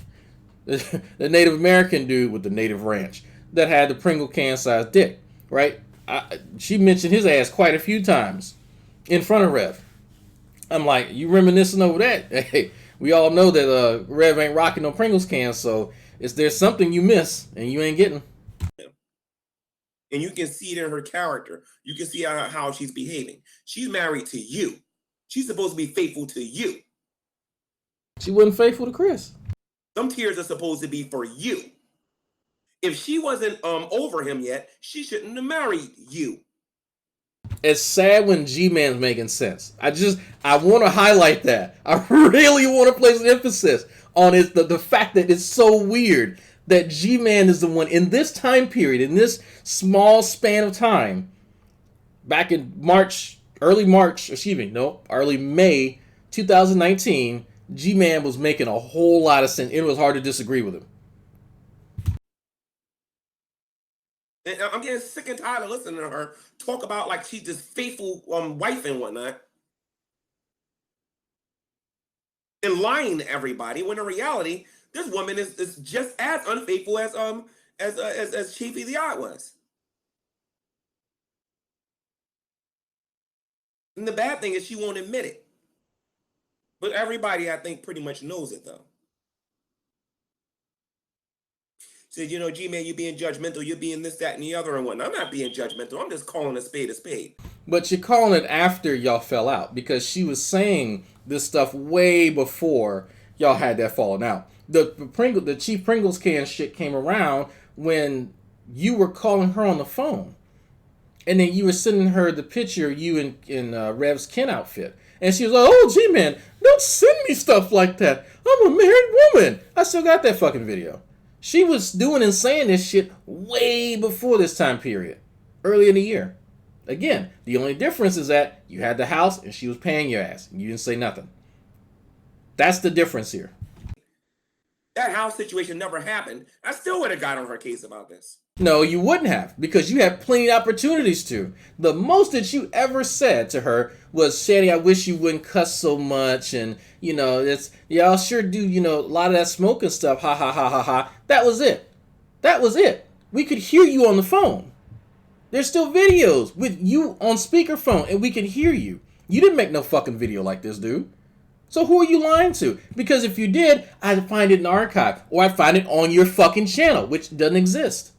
the Native American dude with the Native Ranch that had the Pringle can sized dick, right? She mentioned his ass quite a few times in front of Rev. I'm like, you reminiscing over that? Hey, we all know that Rev ain't rocking no Pringles cans, so there's something you miss and you ain't getting. And you can see it in her character. You can see how she's behaving. She's married to you. She's supposed to be faithful to you. She wasn't faithful to Chris. Some tears are supposed to be for you. If she wasn't over him yet, she shouldn't have married you. It's sad when G-Man's making sense. I want to highlight that. I really want to place an emphasis on the fact that it's so weird that G-Man is the one in this time period, in this small span of time, back in early May 2019, G-Man was making a whole lot of sense. It was hard to disagree with him. And I'm getting sick and tired of listening to her talk about like she's this faithful wife and whatnot, and lying to everybody. When in reality, this woman is just as unfaithful as Chafee the Odd was. And the bad thing is she won't admit it. But everybody, I think, pretty much knows it though. Said, G-Man, you're being judgmental, you're being this, that, and the other and whatnot. I'm not being judgmental. I'm just calling a spade a spade. But you're calling it after y'all fell out because she was saying this stuff way before y'all had that falling out. The Chief Pringles can shit came around when you were calling her on the phone. And then you were sending her the picture of you in Rev's Ken outfit. And she was like, oh, G-Man, don't send me stuff like that. I'm a married woman. I still got that fucking video. She was doing and saying this shit way before this time period, early in the year. Again, the only difference is that you had the house and she was paying your ass. And you didn't say nothing. That's the difference here. that house situation never happened, I still would have got on her case about this. No, you wouldn't have, because you had plenty of opportunities to. The most that you ever said to her was, Shanny, I wish you wouldn't cuss so much, and, you know, it's, y'all sure do, you know, a lot of that smoking stuff, ha ha ha ha ha. That was it. That was it. We could hear you on the phone. There's still videos with you on speakerphone, and we can hear you. You didn't make no fucking video like this, dude. So who are you lying to? Because if you did, I'd find it in the archive, or I'd find it on your fucking channel, which doesn't exist.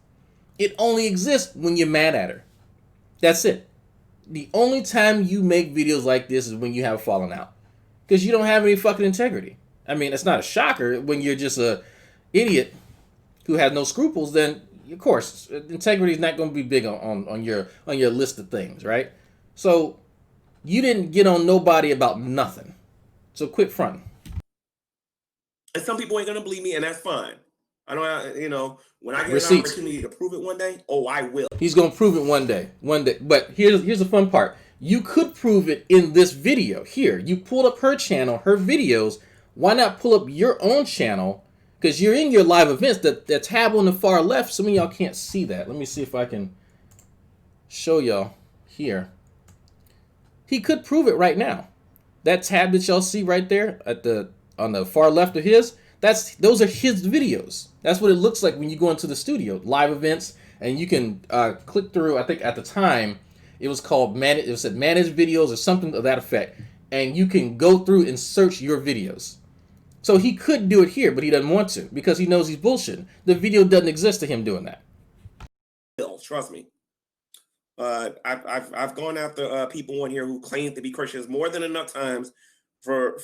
It only exists when you're mad at her. That's it. The only time you make videos like this is when you have a falling out. Because you don't have any fucking integrity. I mean, it's not a shocker when you're just a idiot who has no scruples, then of course, integrity is not going to be big on your list of things, right? So you didn't get on nobody about nothing. So quit fronting. And some people ain't going to believe me, and that's fine. I don't, you know, when I get Receipts. an opportunity to prove it one day, oh, I will. He's going to prove it one day. But here's the fun part. You could prove it in this video. Here, you pulled up her channel, her videos. Why not pull up your own channel? Because you're in your live events. That tab on the far left, some of y'all can't see that. Let me see if I can show y'all here. He could prove it right now. That tab that y'all see right there on the far left of his, those are his videos. That's what it looks like when you go into the studio, live events, and you can click through. I think at the time it was called it said manage videos or something to that effect, and you can go through and search your videos. So he could do it here, but he doesn't want to because he knows he's bullshitting. The video doesn't exist to him doing that. Trust me. I've gone after people on here who claim to be Christians more than enough times for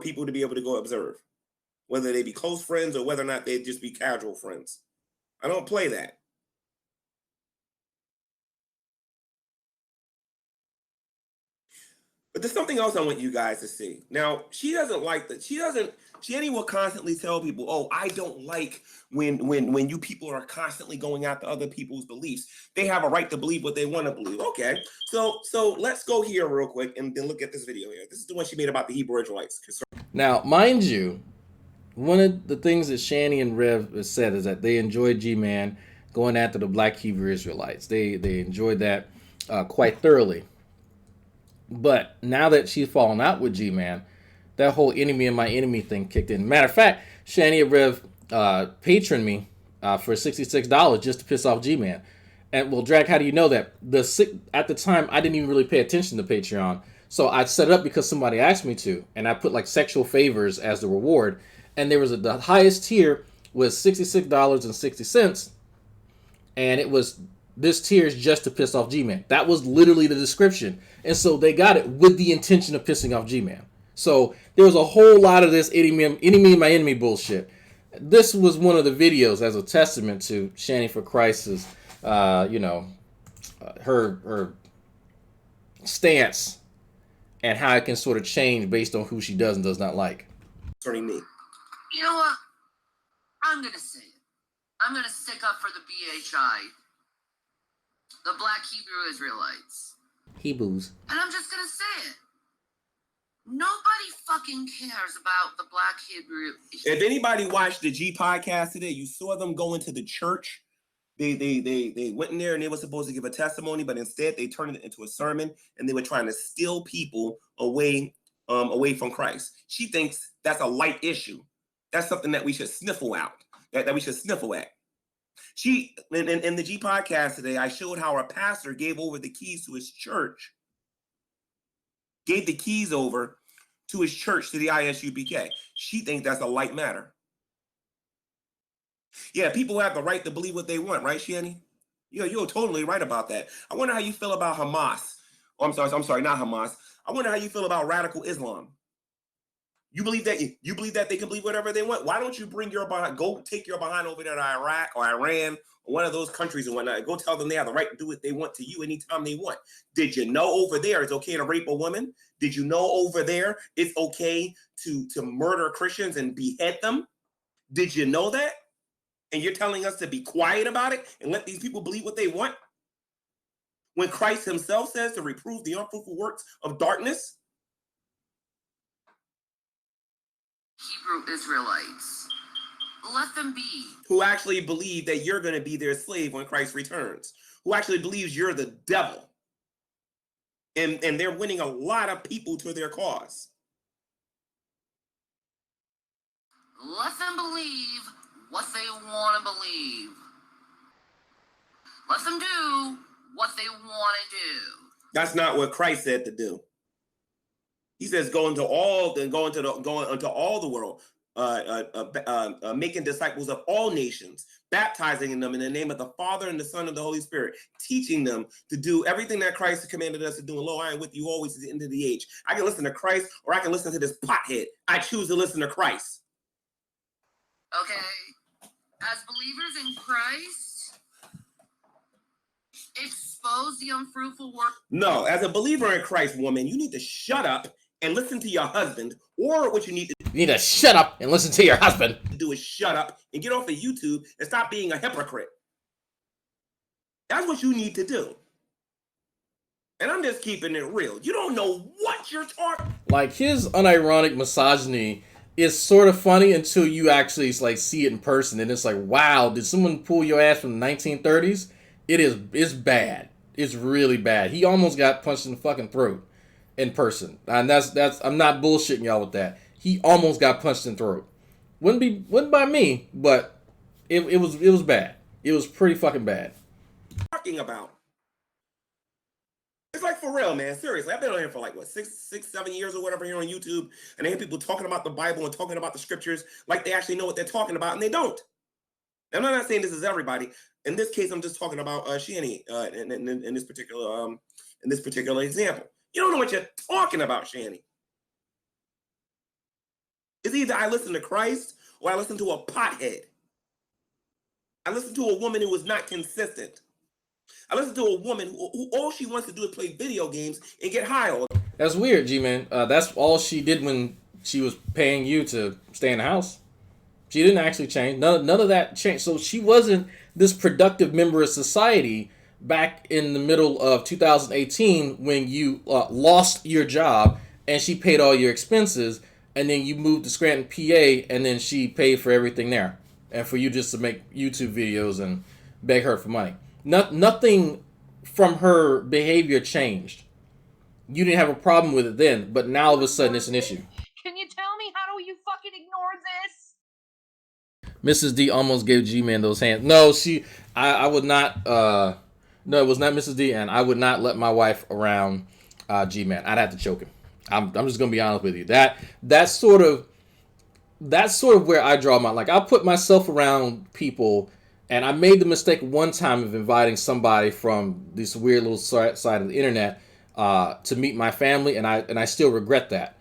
people to be able to go observe, whether they be close friends or whether or not they just be casual friends. I don't play that. But there's something else I want you guys to see. Now, she doesn't like that. Shanny will constantly tell people, oh, I don't like when you people are constantly going after other people's beliefs. They have a right to believe what they want to believe. Okay, so let's go here real quick and then look at this video here. This is the one she made about the Hebrew Israelites. Now, mind you, one of the things that Shanny and Rev has said is that they enjoyed Gman going after the Black Hebrew Israelites. They enjoyed that quite thoroughly. But now that she's fallen out with Gman, that whole enemy and my enemy thing kicked in. Matter of fact, Shanny and Rev patroned me for $66 just to piss off Gman. And well, Drag, how do you know that? At the time, I didn't even really pay attention to Patreon. So I set it up because somebody asked me to. And I put like sexual favors as the reward. And there was the highest tier was $66.60. And it was, this tier is just to piss off Gman. That was literally the description. And so they got it with the intention of pissing off Gman. So there was a whole lot of this enemy my enemy bullshit. This was one of the videos as a testament to Shanny for Christ's, her stance and how it can sort of change based on who she does and does not like. Concerning me. You know what? I'm going to say it. I'm going to stick up for the BHI, the Black Hebrew Israelites. Hebrews. And I'm just going to say it. Nobody fucking cares about the Black Hebrew. If anybody watched the G podcast today, you saw them go into the church. They went in there and they were supposed to give a testimony, but instead they turned it into a sermon and they were trying to steal people away from Christ. She thinks that's a light issue. That's something that we should sniffle out, that we should sniffle at. She in the G podcast today, I showed how our pastor gave over the keys to his church, gave the keys over to his church, to the ISUPK. She thinks that's a light matter. Yeah, people have the right to believe what they want, right, Shanny? You're totally right about that. I wonder how you feel about Hamas. Oh, I'm sorry, not Hamas. I wonder how you feel about radical Islam. You believe that they can believe whatever they want? Why don't you go take your behind over there to Iraq or Iran or one of those countries and whatnot? Go tell them they have the right to do what they want to you anytime they want. Did you know over there it's okay to rape a woman? Did you know over there it's okay to murder Christians and behead them? Did you know that? And you're telling us to be quiet about it and let these people believe what they want? When Christ himself says to reprove the unfruitful works of darkness? Hebrew Israelites. Let them be. Who actually believe that you're going to be their slave when Christ returns. Who actually believes you're the devil. And they're winning a lot of people to their cause. Let them believe what they want to believe. Let them do what they want to do. That's not what Christ said to do. He says, go into all the world, making disciples of all nations, baptizing them in the name of the Father and the Son and the Holy Spirit, teaching them to do everything that Christ commanded us to do. And lo, I am with you always to the end of the age. I can listen to Christ or I can listen to this pothead. I choose to listen to Christ. Okay, as believers in Christ, expose the unfruitful work. No, as a believer in Christ, woman, you need to shut up and listen to your husband, or what you need to shut up and listen to your husband. Do is shut up and get off of YouTube and stop being a hypocrite. That's what you need to do. And I'm just keeping it real. You don't know what you're talking. Like, his unironic misogyny is sort of funny until you actually like see it in person, and it's like, wow, did someone pull your ass from the 1930s? It's bad. It's really bad. He almost got punched in the fucking throat in person, and that's I'm not bullshitting y'all with that. He almost got punched in the throat. Wouldn't by me, but it was bad. It was pretty fucking bad. Talking about. It's like, for real, man. Seriously, I've been on here for like, what, 7 years or whatever here on YouTube, and I hear people talking about the Bible and talking about the scriptures like they actually know what they're talking about, and they don't. And I'm not saying this is everybody. In this case, I'm just talking about Shanny in this particular example. You don't know what you're talking about, Shanny. It's either I listen to Christ or I listen to a pothead. I listen to a woman who is not consistent. I listen to a woman who all she wants to do is play video games and get high all. That's weird, G-Man. That's all she did when she was paying you to stay in the house. She didn't actually change. None of that changed. So she wasn't this productive member of society back in the middle of 2018 when you lost your job and she paid all your expenses, and then you moved to Scranton, PA, and then she paid for everything there, and for you just to make YouTube videos and beg her for money. Nothing from her behavior changed. You didn't have a problem with it then, but now all of a sudden it's an issue. Can you tell me how do you fucking ignore this? Mrs. D almost gave G-Man those hands. No, I would not. No, it was not Mrs. D, and I would not let my wife around G-Man. I'd have to choke him. I'm just gonna be honest with you. That's sort of where I draw my. Like, I'll put myself around people. And I made the mistake one time of inviting somebody from this weird little side of the internet to meet my family, and I still regret that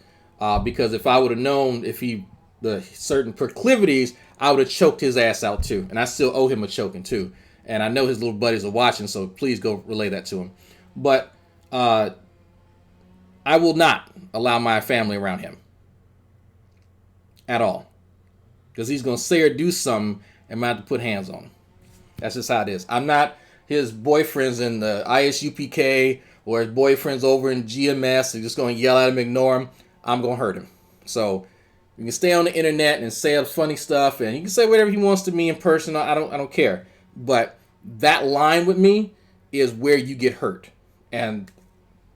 because if I would have known the certain proclivities, I would have choked his ass out too, and I still owe him a choking too. And I know his little buddies are watching, so please go relay that to him. But I will not allow my family around him at all because he's gonna say or do something, and I'm gonna have to put hands on him. That's just how it is. I'm not his boyfriends in the ISUPK or his boyfriends over in GMS. They're just going to yell at him, ignore him. I'm going to hurt him. So you can stay on the internet and say funny stuff, and he can say whatever he wants to me in person. I don't care. But that line with me is where you get hurt, and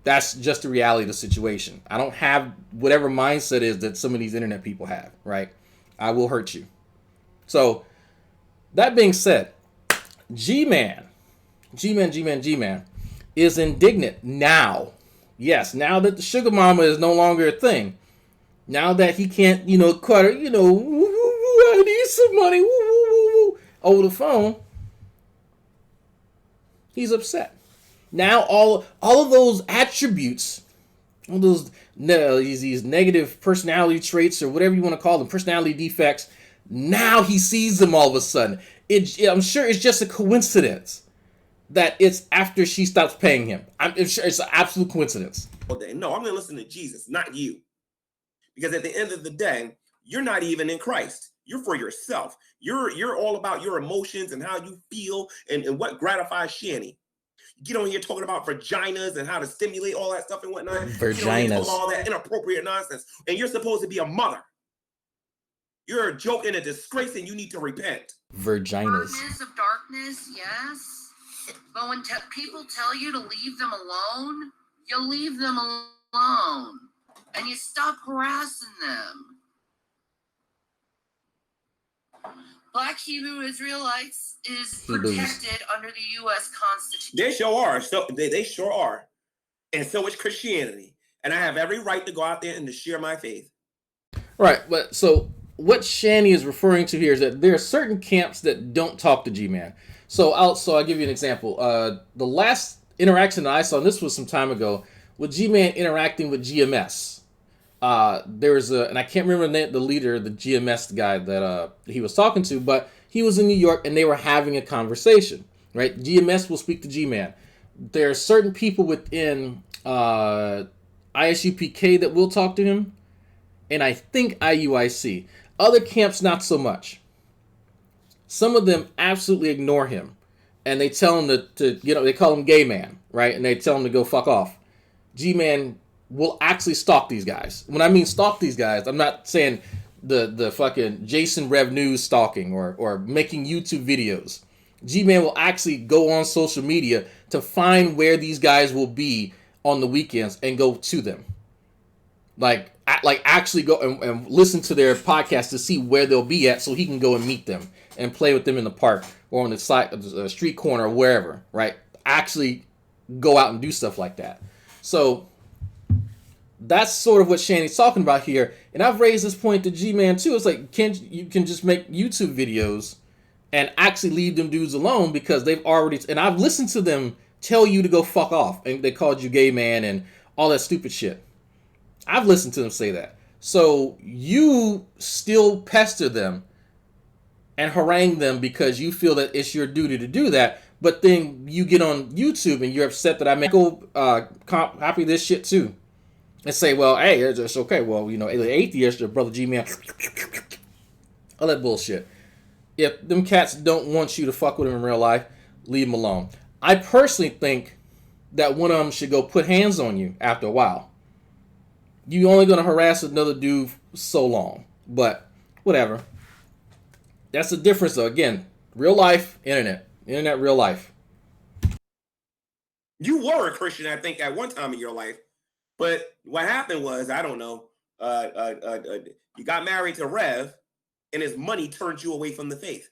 that's just the reality of the situation. I don't have whatever mindset is that some of these internet people have. Right? I will hurt you. So that being said, G-Man is indignant now. Yes, now that the sugar mama is no longer a thing. Now that he can't, cut her, I need some money, over the phone. He's upset. Now all of those attributes, all those these negative personality traits or whatever you want to call them, personality defects, now he sees them all of a sudden. I'm sure it's just a coincidence that it's after she stops paying him. I'm sure it's an absolute coincidence. No, I'm going to listen to Jesus, not you. Because at the end of the day, you're not even in Christ. You're for yourself. You're all about your emotions and how you feel and what gratifies Shanny. You get on here talking about vaginas and how to stimulate all that stuff and whatnot. Vaginas. All that inappropriate nonsense. And you're supposed to be a mother. You're a joke and a disgrace, and you need to repent. Virginas. Darkness of darkness, yes. But when people tell you to leave them alone, you leave them alone. And you stop harassing them. Black Hebrew Israelites is protected under the U.S. Constitution. They sure are. So they sure are. And so is Christianity. And I have every right to go out there and to share my faith. Right, but so what Shanny is referring to here is that there are certain camps that don't talk to Gman. So I'll give you an example. The last interaction that I saw, and this was some time ago, with Gman interacting with GMS. There's and I can't remember the leader, the GMS guy that he was talking to, but he was in New York and they were having a conversation, right? GMS will speak to Gman. There are certain people within ISUPK that will talk to him, and I think IUIC. Other camps, not so much. Some of them absolutely ignore him, and they tell him to they call him gay man, right? And they tell him to go fuck off. G-Man will actually stalk these guys. When I mean stalk these guys, I'm not saying the fucking Jason Rev News stalking or making YouTube videos. G-Man will actually go on social media to find where these guys will be on the weekends and go to them. Like actually go and listen to their podcast to see where they'll be at so he can go and meet them and play with them in the park or on the side, street corner or wherever, right? Actually go out and do stuff like that. So that's sort of what Shanny's talking about here. And I've raised this point to G-Man too. It's like, you can just make YouTube videos and actually leave them dudes alone because they've already, and I've listened to them tell you to go fuck off. And they called you gay man and all that stupid shit. I've listened to them say that. So you still pester them and harangue them because you feel that it's your duty to do that. But then you get on YouTube and you're upset that I make copy this shit too. And say, well, hey, it's okay. Well, the atheist, your brother G-Man, all that bullshit. If them cats don't want you to fuck with them in real life, leave them alone. I personally think that one of them should go put hands on you after a while. You only going to harass another dude so long. But whatever. That's the difference, though. Again, real life, internet. Internet, real life. You were a Christian, I think, at one time in your life. But what happened was, I don't know, you got married to Rev, and his money turned you away from the faith.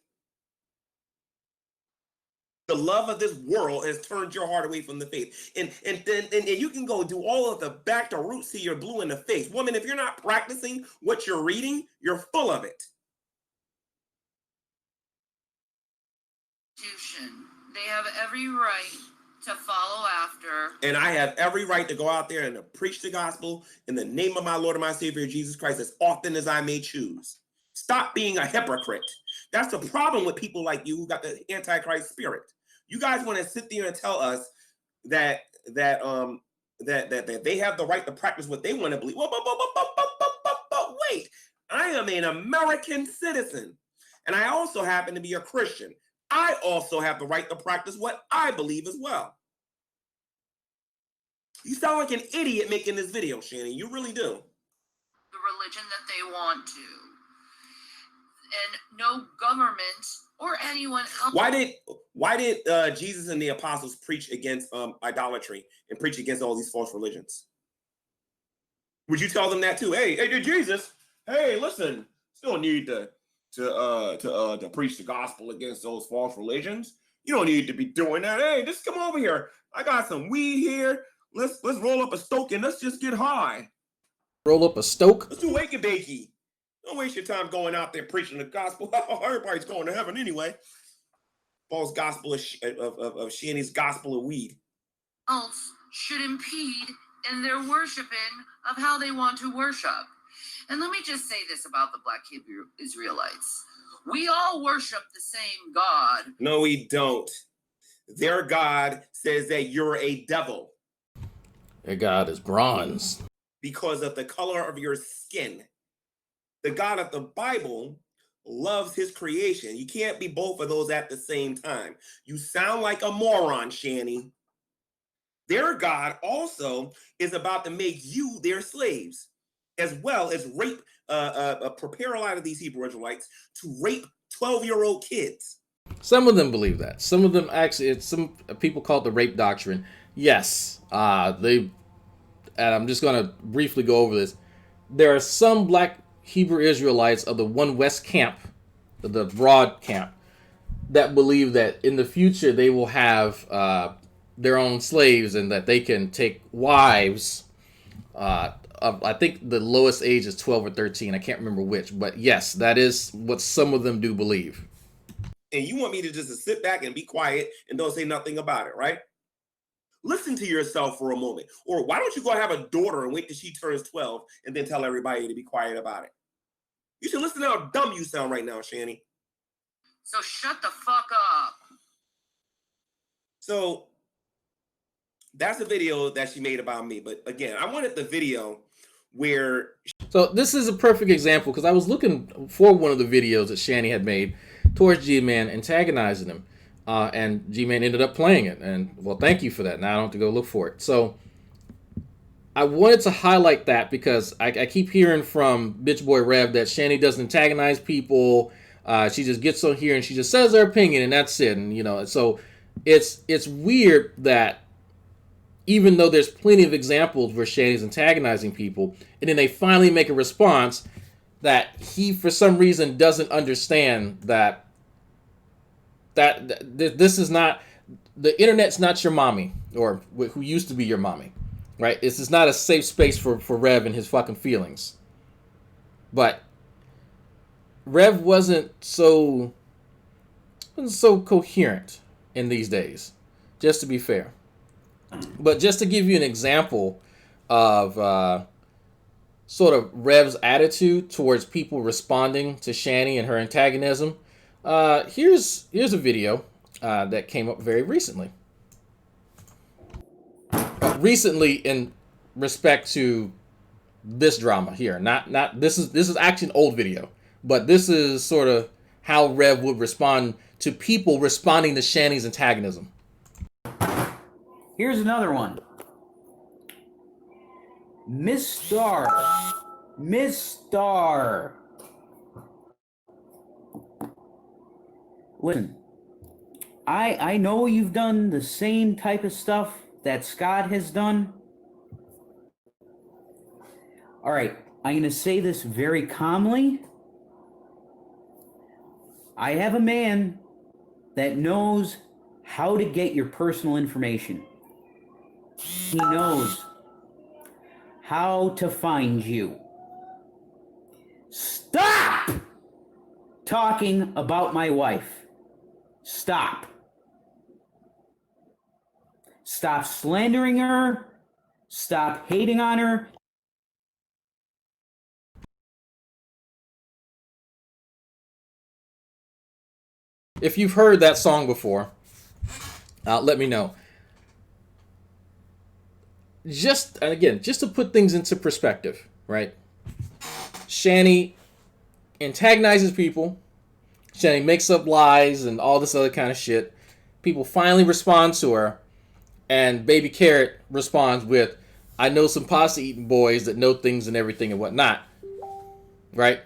The love of this world has turned your heart away from the faith. And you can go do all of the back to roots till you're blue in the face. Woman, if you're not practicing what you're reading, you're full of it. They have every right to follow after. And I have every right to go out there and to preach the gospel in the name of my Lord and my Savior, Jesus Christ, as often as I may choose. Stop being a hypocrite. That's the problem with people like you who got the antichrist spirit. You guys want to sit there and tell us that they have the right to practice what they want to believe. But wait, I am an American citizen, and I also happen to be a Christian. I also have the right to practice what I believe as well. You sound like an idiot making this video, Shannon. You really do. The religion that they want to. And no government or anyone else. Why did Jesus and the apostles preach against idolatry and preach against all these false religions? Would you tell them that too? Hey, Jesus. Hey, listen. Still need to preach the gospel against those false religions. You don't need to be doing that. Hey, just come over here. I got some weed here. Let's roll up a stoke and let's just get high. Roll up a stoke? Let's do wake and bakey. Don't waste your time going out there preaching the gospel. Everybody's going to heaven anyway. Paul's gospel of Shanny's gospel of weed. Else should impede in their worshiping of how they want to worship. And let me just say this about the Black Hebrew Israelites. We all worship the same God. No, we don't. Their God says that you're a devil. Their God is bronze. Because of the color of your skin. The God of the Bible loves his creation. You can't be both of those at the same time. You sound like a moron, Shanny. Their God also is about to make you their slaves. as well as rape, prepare a lot of these Hebrew Israelites to rape 12-year-old kids. Some of them believe that. Some of them actually, it's some people call it the rape doctrine. Yes, and I'm just going to briefly go over this. There are some black Hebrew Israelites of the One West camp, the broad camp, that believe that in the future they will have their own slaves and that they can take wives. I think the lowest age is 12 or 13. I can't remember which, but yes, that is what some of them do believe. And you want me to just sit back and be quiet and don't say nothing about it, right? Listen to yourself for a moment. Or why don't you go have a daughter and wait till she turns 12 and then tell everybody to be quiet about it? You should listen to how dumb you sound right now, Shanny. So shut the fuck up. So that's a video that she made about me. But again, I wanted the video where... So this is a perfect example because I was looking for one of the videos that Shanny had made towards Gman antagonizing him. And Gman ended up playing it. And, well, thank you for that. Now I don't have to go look for it. So I wanted to highlight that because I keep hearing from Bitch Boy Rev that Shanny doesn't antagonize people. She just gets on here and she just says her opinion and that's it. And, you know, so it's weird that even though there's plenty of examples where Shanny's antagonizing people, and then they finally make a response that he, for some reason, doesn't understand that this is not, the internet's not your mommy, or who used to be your mommy, right? This is not a safe space for Rev and his fucking feelings. But Rev wasn't so coherent in these days, just to be fair. But just to give you an example of sort of Rev's attitude towards people responding to Shanny and her antagonism, here's a video that came up very recently. Recently in respect to this drama here. Not this is actually an old video, but this is sort of how Rev would respond to people responding to Shanny's antagonism. Here's another one. Miss Star. Listen, I know you've done the same type of stuff that Scott has done. All right, I'm going to say this very calmly. I have a man that knows how to get your personal information. He knows how to find you. Stop talking about my wife. Stop. Stop slandering her. Stop hating on her. If you've heard that song before, let me know. Just to put things into perspective, right? Shanny antagonizes people. Shanny makes up lies and all this other kind of shit. People finally respond to her, and Baby Carrot responds with, "I know some pasta-eating boys that know things and everything and whatnot." Right?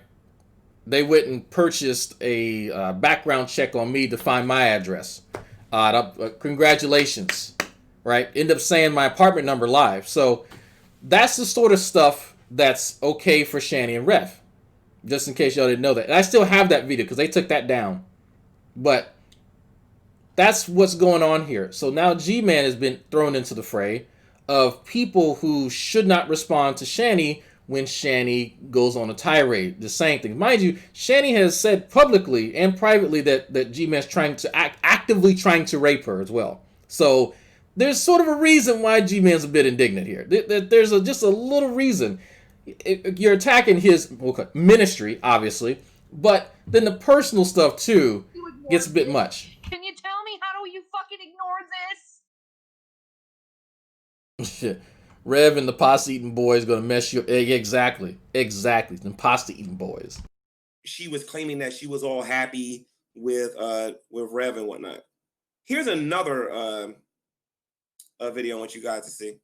They went and purchased a background check on me to find my address. Congratulations. Right? End up saying my apartment number live. So that's the sort of stuff that's okay for Shanny and Rev. Just in case y'all didn't know that. And I still have that video because they took that down. But that's what's going on here. So now Gman has been thrown into the fray of people who should not respond to Shanny when Shanny goes on a tirade, just saying things. Mind you, Shanny has said publicly and privately that Gman's actively trying to rape her as well. So there's sort of a reason why Gman's a bit indignant here. There's just a little reason. You're attacking his ministry, obviously, but then the personal stuff too gets a bit much. Can you tell me how do you fucking ignore this? Rev and the pasta-eating boys gonna mess you up. Exactly. The pasta-eating boys. She was claiming that she was all happy with Rev and whatnot. Here's another video I want you guys to see.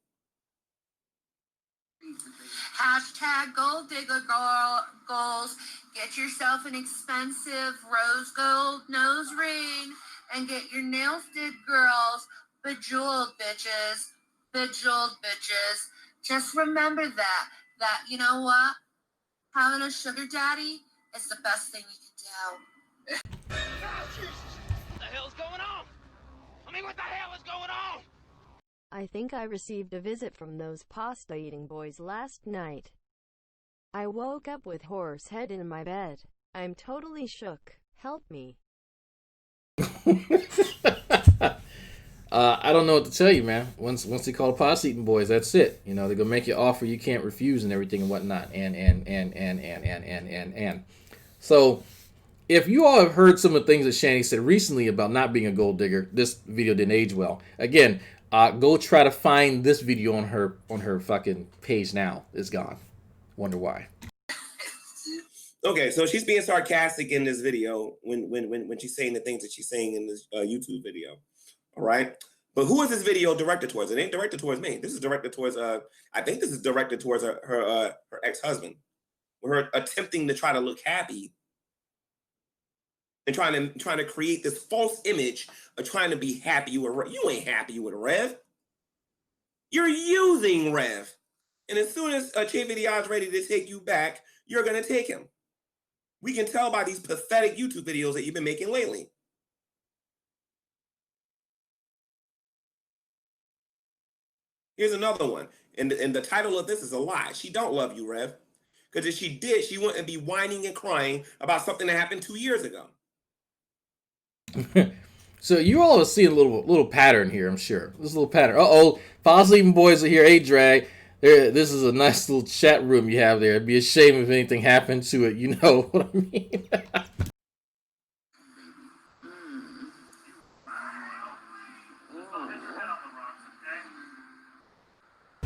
Hashtag gold digger girl goals. Get yourself an expensive rose gold nose ring and get your nails did, girls. Bejeweled bitches. Bejeweled bitches. Just remember that you know what? Having a sugar daddy is the best thing you can do. What the hell's going on? I mean, what the hell is going on? I think I received a visit from those pasta-eating boys last night. I woke up with horse head in my bed. I'm totally shook. Help me. I don't know what to tell you, man. Once they call pasta eating boys, that's it. You know, they're gonna make you offer you can't refuse and everything and whatnot. And. So, if you all have heard some of the things that Shanny said recently about not being a gold digger, this video didn't age well. Again, go try to find this video on her fucking page now. It's gone. Wonder why. Okay, so she's being sarcastic in this video when she's saying the things that she's saying in this YouTube video. All right, but who is this video directed towards? It ain't directed towards me. This is directed towards I think this is directed towards her ex-husband, with her attempting to try to look happy and trying to create this false image of trying to be happy with Rev. You ain't happy with Rev. You're using Rev, and as soon as Che Video is ready to take you back, you're gonna take him. We can tell by these pathetic YouTube videos that you've been making lately. Here's another one. And the title of this is a lie. She don't love you, Rev. Because if she did, she wouldn't be whining and crying about something that happened 2 years ago. So you all are seeing a little pattern here, I'm sure. This little pattern. Uh-oh, Pasta Eating Boys are here. Hey, Drag. This is a nice little chat room you have there. It'd be a shame if anything happened to it. You know what I mean?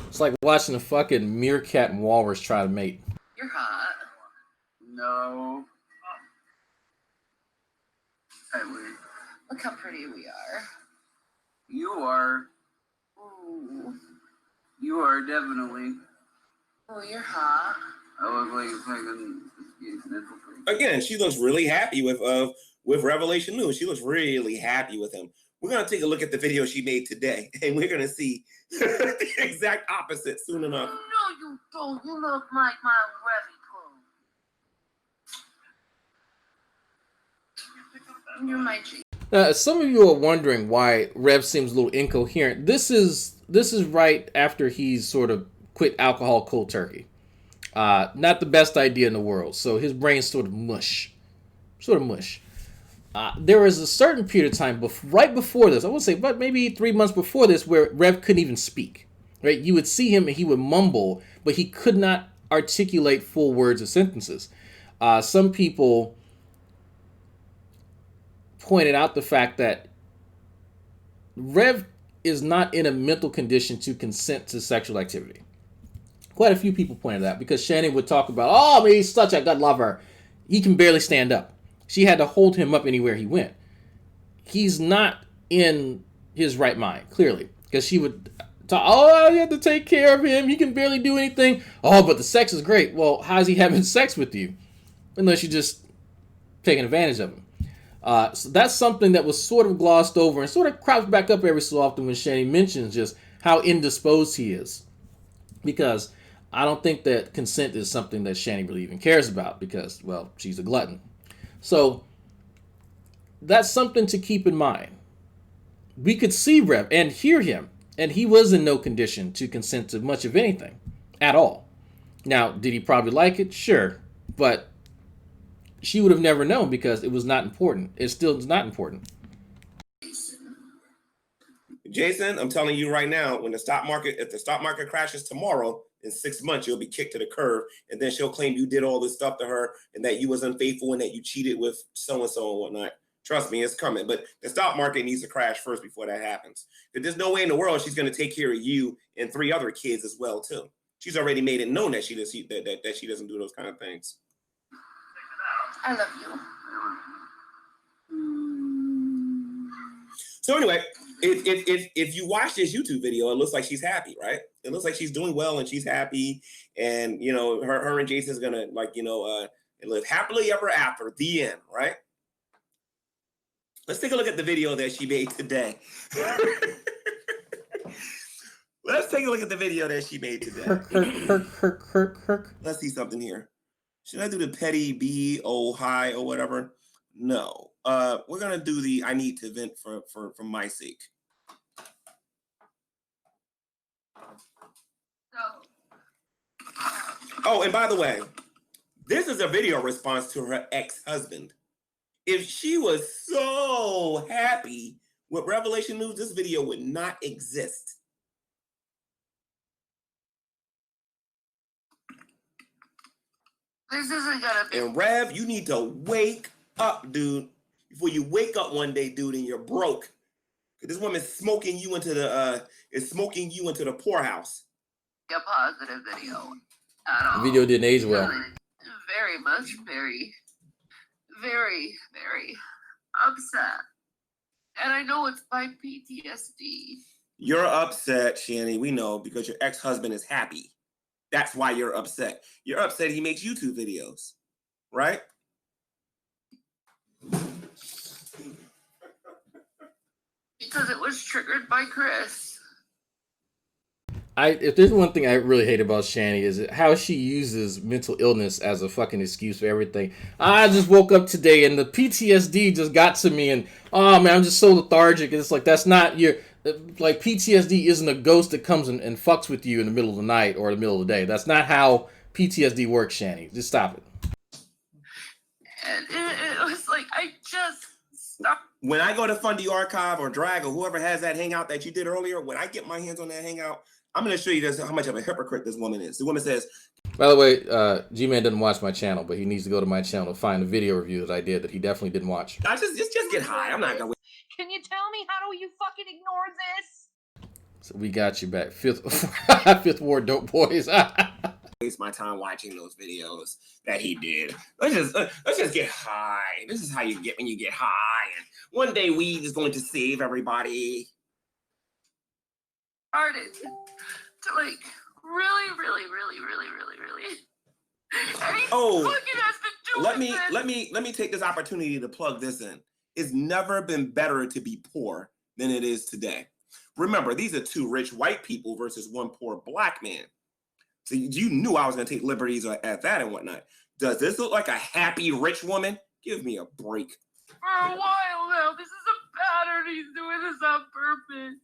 It's like watching a fucking meerkat and walrus try to mate. You're hot. No. Hey, wait. Look how pretty we are. You are. Ooh. You are definitely. Oh, you're hot. I look like a fucking. Again, she looks really happy with Revelation News. She looks really happy with him. We're gonna take a look at the video she made today, and we're gonna see the exact opposite soon enough. No, you don't. You look like my Revy Crew. You're my G. Some of you are wondering why Rev seems a little incoherent. This is right after he's sort of quit alcohol cold turkey. Not the best idea in the world. So his brain's sort of mush. There was a certain period of time right before this, I would say, but maybe 3 months before this, where Rev couldn't even speak. Right? You would see him and he would mumble, but he could not articulate full words or sentences. Some people pointed out the fact that Rev is not in a mental condition to consent to sexual activity. Quite a few people pointed that because Shannon would talk about, oh, man, he's such a good lover. He can barely stand up. She had to hold him up anywhere he went. He's not in his right mind, clearly, because she would talk, oh, you have to take care of him. He can barely do anything. Oh, but the sex is great. Well, how's he having sex with you? Unless you're just taking advantage of him. So that's something that was sort of glossed over and sort of crops back up every so often when Shanny mentions just how indisposed he is. Because I don't think that consent is something that Shanny really even cares about because, well, she's a glutton. So that's something to keep in mind. We could see Rev and hear him, and he was in no condition to consent to much of anything at all. Now, did he probably like it? Sure. But she would have never known because it was not important. It still is not important. Jason, I'm telling you right now, if the stock market crashes tomorrow, in 6 months, you'll be kicked to the curb, and then she'll claim you did all this stuff to her and that you was unfaithful and that you cheated with so-and-so and whatnot. Trust me, it's coming. But the stock market needs to crash first before that happens. Because there's no way in the world she's going to take care of you and 3 other kids as well, too. She's already made it known that she doesn't do those kind of things. I love you. So anyway, if you watch this YouTube video, it looks like she's happy, right? It looks like she's doing well and she's happy. And, you know, her and Jason's going to, like, you know, live happily ever after. The end, right? Let's take a look at the video that she made today. Let's take a look at the video that she made today. Let's see something here. Should I do the petty B, oh, hi, or whatever? No. We're going to do the I need to vent for my sake. Oh, and by the way, this is a video response to her ex-husband. If she was so happy with Revelation News, this video would not exist. This isn't gonna be. And Rev, you need to wake up, dude. Before you wake up one day, dude, and you're broke. This woman's smoking you into the poorhouse. A positive video at all. The video didn't age well. Very much, very, very, very upset. And I know it's my PTSD. You're upset, Shanny. We know because your ex-husband is happy. That's why you're upset. You're upset he makes YouTube videos, right? Because it was triggered by Chris. If there's one thing I really hate about Shanny is how she uses mental illness as a fucking excuse for everything. I just woke up today and the PTSD just got to me and oh man, I'm just so lethargic. And it's like that's not your like PTSD isn't a ghost that comes and fucks with you in the middle of the night or the middle of the day. That's not how PTSD works, Shanny. Just stop it. And it was like I just stopped. When I go to Fundy Archive or Drag or whoever has that hangout that you did earlier, when I get my hands on that hangout, I'm going to show you this, how much of a hypocrite this woman is. The woman says, by the way, Gman doesn't watch my channel, but he needs to go to my channel to find the video review that I did that he definitely didn't watch. I just get high. I'm not going to. Can you tell me how do you fucking ignore this? So we got you back. Fifth Ward Dope Boys. Waste my time watching those videos that he did. Let's just get high. This is how you get when you get high. And one day weed is going to save everybody. Started to like really. Oh, let me take this opportunity to plug this in. It's never been better to be poor than it is today. Remember, these are two rich white people versus one poor black man. So you knew I was going to take liberties at that and whatnot. Does this look like a happy rich woman? Give me a break. For a while now, this is a pattern. He's doing this on purpose.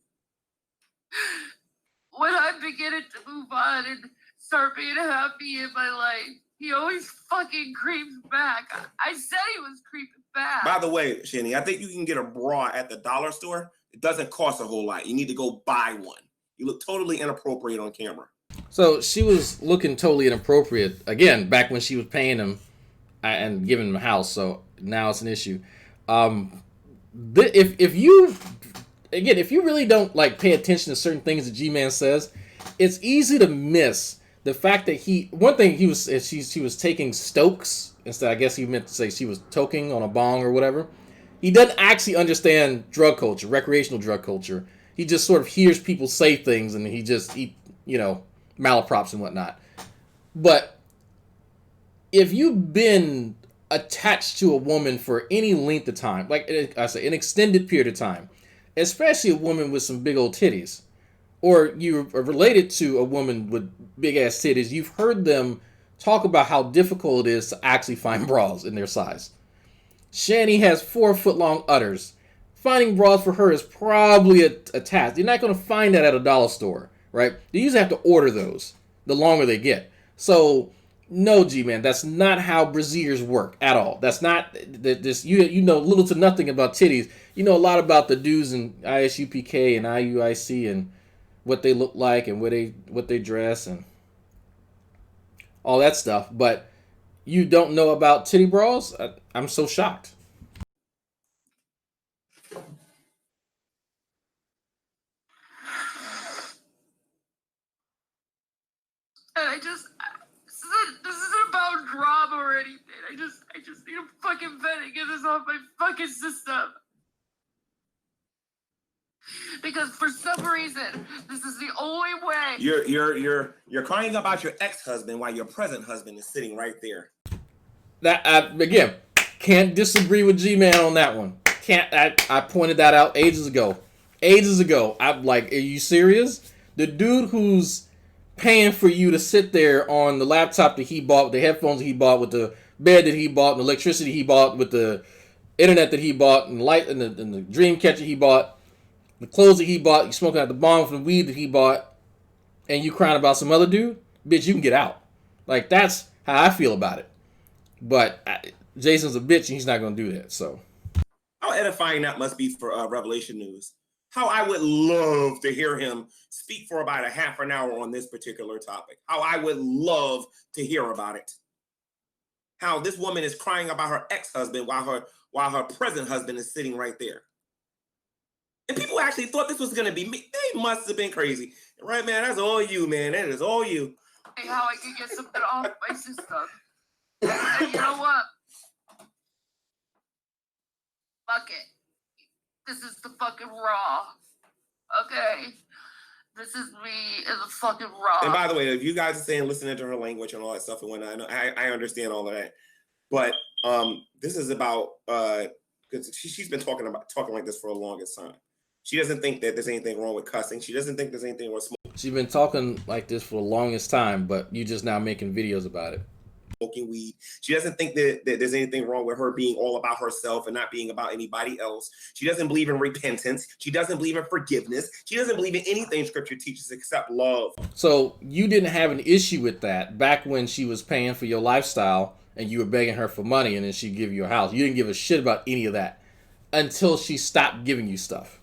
When I'm beginning to move on and start being happy in my life, he always fucking creeps back. I said he was creeping back. By the way, Shanny, I think you can get a bra at the dollar store. It doesn't cost a whole lot. You need to go buy one. You look totally inappropriate on camera. So she was looking totally inappropriate, again, back when she was paying him and giving him a house. So now it's an issue. If you really don't like pay attention to certain things that Gman says, it's easy to miss the fact that she was taking Stokes instead. I guess he meant to say she was toking on a bong or whatever. He doesn't actually understand drug culture, recreational drug culture. He just sort of hears people say things and he malaprops and whatnot. But if you've been attached to a woman for any length of time, like I say, an extended period of time, especially a woman with some big old titties, or you're related to a woman with big ass titties, you've heard them talk about how difficult it is to actually find bras in their size. Shanny has 4-foot long udders. Finding bras for her is probably a task. You're not going to find that at a dollar store, right? You usually have to order those the longer they get. So, no, G-Man, that's not how brassiers work at all. That's not this. You know little to nothing about titties. You know a lot about the dudes in ISUPK and IUIC and what they look like and what they dress and all that stuff. But you don't know about titty bras? I'm so shocked. And this isn't about drama or anything. I just need a fucking vent and get this off my fucking system. Because for some reason, this is the only way. You're crying about your ex-husband while your present husband is sitting right there. That again, can't disagree with G-Man on that one. I pointed that out ages ago. I'm like, are you serious? The dude who's paying for you to sit there on the laptop that he bought, with the headphones that he bought, with the bed that he bought, and the electricity he bought, with the internet that he bought, and the light and the dream catcher he bought, the clothes that he bought, you smoking out the bomb from the weed that he bought, and you crying about some other dude? Bitch, you can get out. Like, that's how I feel about it. But Jason's a bitch, and he's not going to do that, so. How edifying that must be for Revelation News. How I would love to hear him speak for about a half an hour on this particular topic. How I would love to hear about it. How this woman is crying about her ex-husband while her present husband is sitting right there. And people actually thought this was going to be me. They must have been crazy. Right, man? That's all you, man. That is all you. Hey, how I can get something off my system. And you know what? Fuck it. This is the fucking raw. Okay? This is me in the fucking raw. And by the way, if you guys are saying listening to her language and all that stuff and whatnot, I understand all of that. But this is about because she's been talking like this for the longest time. She doesn't think that there's anything wrong with cussing. She doesn't think there's anything wrong with smoking. She's been talking like this for the longest time, but you just now making videos about it. Smoking weed. She doesn't think that there's anything wrong with her being all about herself and not being about anybody else. She doesn't believe in repentance. She doesn't believe in forgiveness. She doesn't believe in anything Scripture teaches except love. So you didn't have an issue with that back when she was paying for your lifestyle and you were begging her for money and then she'd give you a house. You didn't give a shit about any of that until she stopped giving you stuff.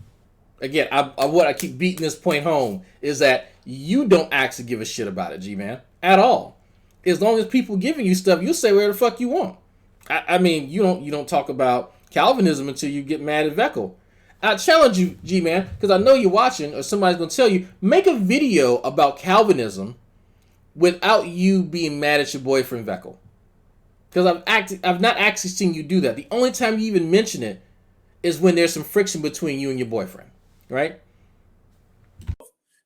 Again, what I keep beating this point home is that you don't actually give a shit about it, G-Man, at all. As long as people giving you stuff, you'll say whatever the fuck you want. I mean, you don't talk about Calvinism until you get mad at Veckel. I challenge you, G-Man, because I know you're watching, or somebody's going to tell you, make a video about Calvinism without you being mad at your boyfriend Veckel. Because I've not actually seen you do that. The only time you even mention it is when there's some friction between you and your boyfriend, right?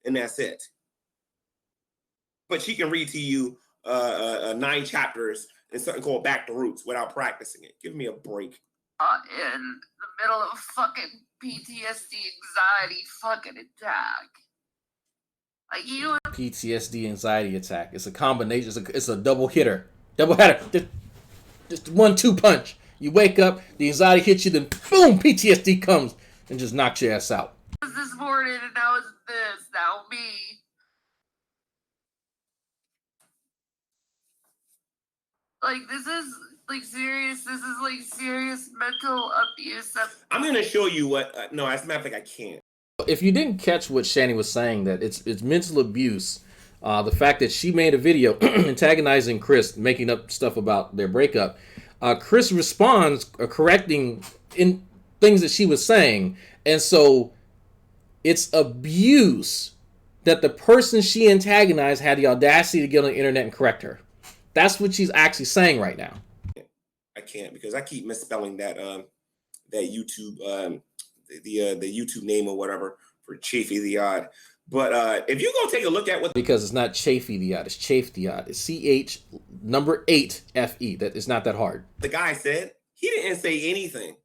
And that's it. But she can read to you 9 chapters and something called Back to Roots without practicing it. Give me a break. In the middle of fucking PTSD anxiety fucking attack. Like you. PTSD anxiety attack. It's a combination. It's a double hitter. Double header. Just 1-2 punch. You wake up, the anxiety hits you, then boom, PTSD comes and just knocks your ass out. This morning and now it's this, now me. Like this is like serious. This is like serious mental abuse. I'm gonna show you what. No, as a matter of fact, I can't. If you didn't catch what Shanny was saying, that it's mental abuse. The fact that she made a video antagonizing Chris, making up stuff about their breakup. Chris responds correcting in things that she was saying, and so it's abuse that the person she antagonized had the audacity to get on the internet and correct her. That's what she's actually saying right now. I can't because I keep misspelling that YouTube the YouTube name or whatever for Chafee the Odd. But if you go take a look at what, because it's not Chafee the Odd, it's Chafe the Odd. It's CH8FE. That is not that hard. The guy said he didn't say anything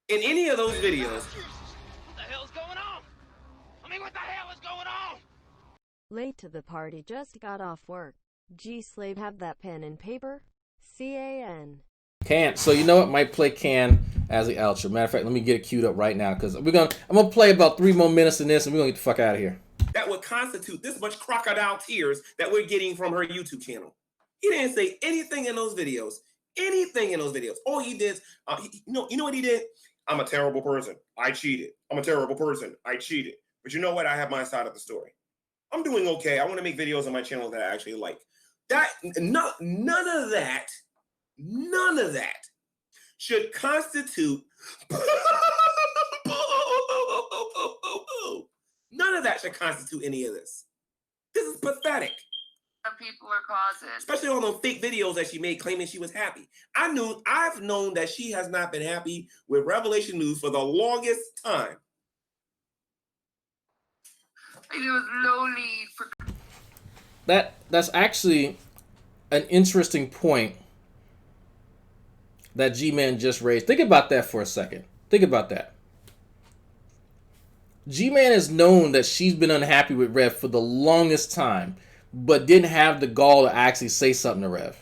in any of those videos. What the hell's going on? I mean, what the hell is going on? Late to the party, just got off work. G-Slave, have that pen and paper? CAN. Can. So you know what? Might play Can as the outro. Matter of fact, let me get it queued up right now because I'm gonna play about 3 more minutes in this and we're gonna get the fuck out of here. That would constitute this much crocodile tears that we're getting from her YouTube channel. He didn't say anything in those videos. Anything in those videos. All he did, you know what he did? I'm a terrible person. I cheated. I'm a terrible person. I cheated. But you know what? I have my side of the story. I'm doing okay. I want to make videos on my channel that I actually like. That none of that should constitute. None of that should constitute any of this. This is pathetic. People are causing, especially on those fake videos that she made claiming she was happy. I've known that she has not been happy with Revelation News for the longest time. There was no need for. That's actually an interesting point that Gman just raised. Think about that for a second. Think about that. Gman has known that she's been unhappy with Rev for the longest time, but didn't have the gall to actually say something to Rev.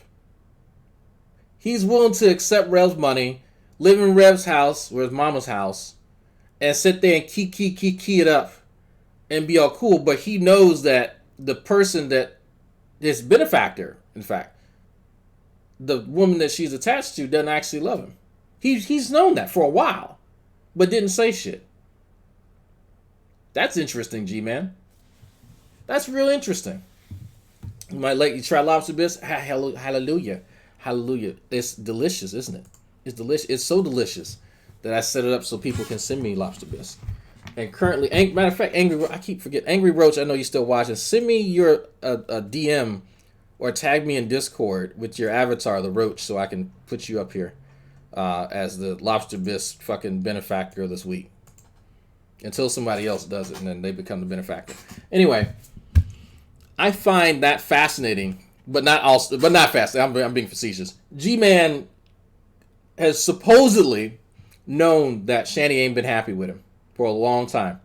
He's willing to accept Rev's money, live in Rev's house, or his mama's house, and sit there and key it up and be all cool, but he knows that the person that his benefactor, in fact, the woman that she's attached to, doesn't actually love him. He's known that for a while, but didn't say shit. That's interesting, G-Man. That's real interesting. You might let you try lobster bisque. Hallelujah. Hallelujah. It's delicious, isn't it? It's delicious. It's so delicious that I set it up so people can send me lobster bisque. And currently, matter of fact, I keep forgetting. Angry Roach, I know you're still watching. Send me your a DM or tag me in Discord with your avatar, the Roach, so I can put you up here as the lobster bisque fucking benefactor this week. Until somebody else does it, and then they become the benefactor. Anyway, I find that fascinating, but not fascinating. I'm being facetious. G-Man has supposedly known that Shanny ain't been happy with him for a long time.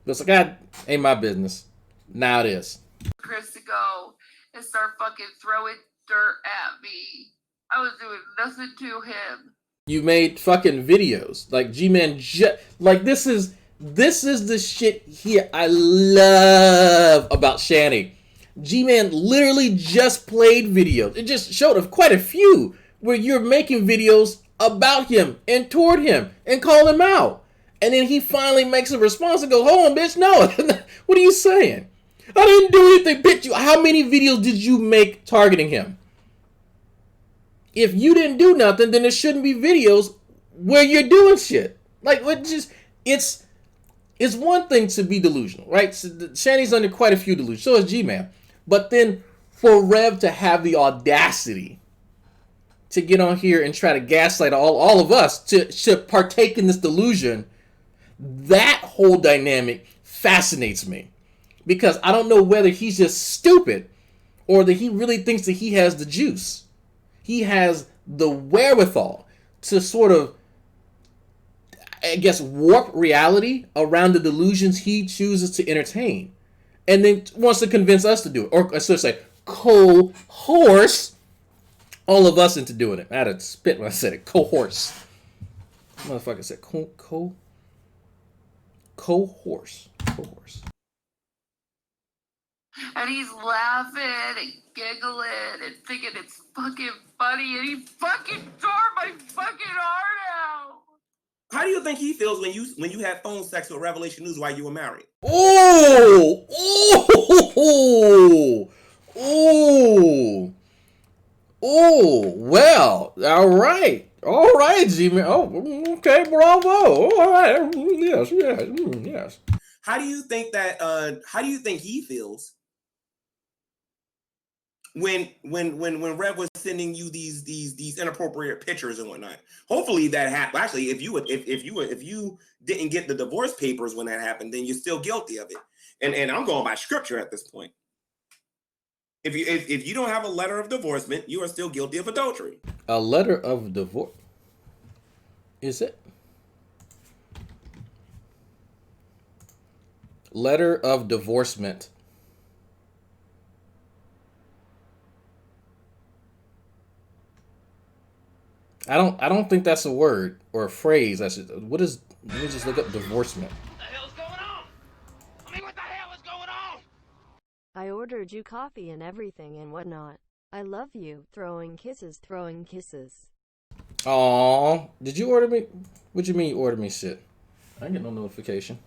But it's like, God, ain't my business. Now it is. Chris to go and start fucking throwing dirt at me. I was doing nothing to him. You made fucking videos. Like, G-Man, like, this is the shit here I love about Shanny. G-Man literally just played videos. It just showed of quite a few where you're making videos about him and toward him and call him out. And then he finally makes a response and goes, hold on, bitch, no. What are you saying? I didn't do anything, bitch. How many videos did you make targeting him? If you didn't do nothing, then there shouldn't be videos where you're doing shit. Like, it's one thing to be delusional, right? So Shanny's under quite a few delusions. So is G-Man. But then for Rev to have the audacity to get on here and try to gaslight all of us to partake in this delusion, that whole dynamic fascinates me. Because I don't know whether he's just stupid or that he really thinks that he has the juice. He has the wherewithal to sort of, I guess, warp reality around the delusions he chooses to entertain. And then wants to convince us to do it. Or, so to say, coerce all of us into doing it. I had to spit when I said it. Coerce. Motherfucker said coerce. Coerce. And he's laughing and giggling and thinking it's fucking funny, and he fucking tore my fucking heart out. How do you think he feels when you had phone sex with Revelation News while you were married? Oh, well, all right, G-Man. Oh, okay, bravo. All right, yes. How do you think he feels when Rev was sending you these inappropriate pictures and whatnot? Hopefully that happened. Actually, if you didn't get the divorce papers when that happened, then you're still guilty of it. And I'm going by scripture at this point. If you don't have a letter of divorcement, you are still guilty of adultery. A letter of divorce? Is it? Letter of divorcement. I don't think that's a word or a phrase. Let me just look up divorcement. I ordered you coffee and everything and whatnot. I love you. Throwing kisses. Aww. Did you order me? What you mean you ordered me shit? I didn't get no notification.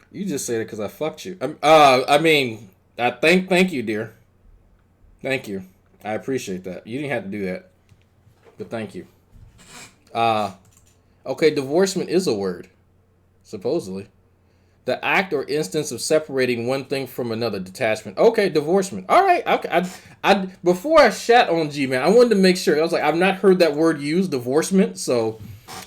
You just said it because I fucked you. Thank you, dear. Thank you. I appreciate that. You didn't have to do that. But thank you. Okay, divorcement is a word. Supposedly. The act or instance of separating one thing from another, detachment. Okay, divorcement. All right. Okay. Before I shat on G-Man, I wanted to make sure. I was like, I've not heard that word used, divorcement. So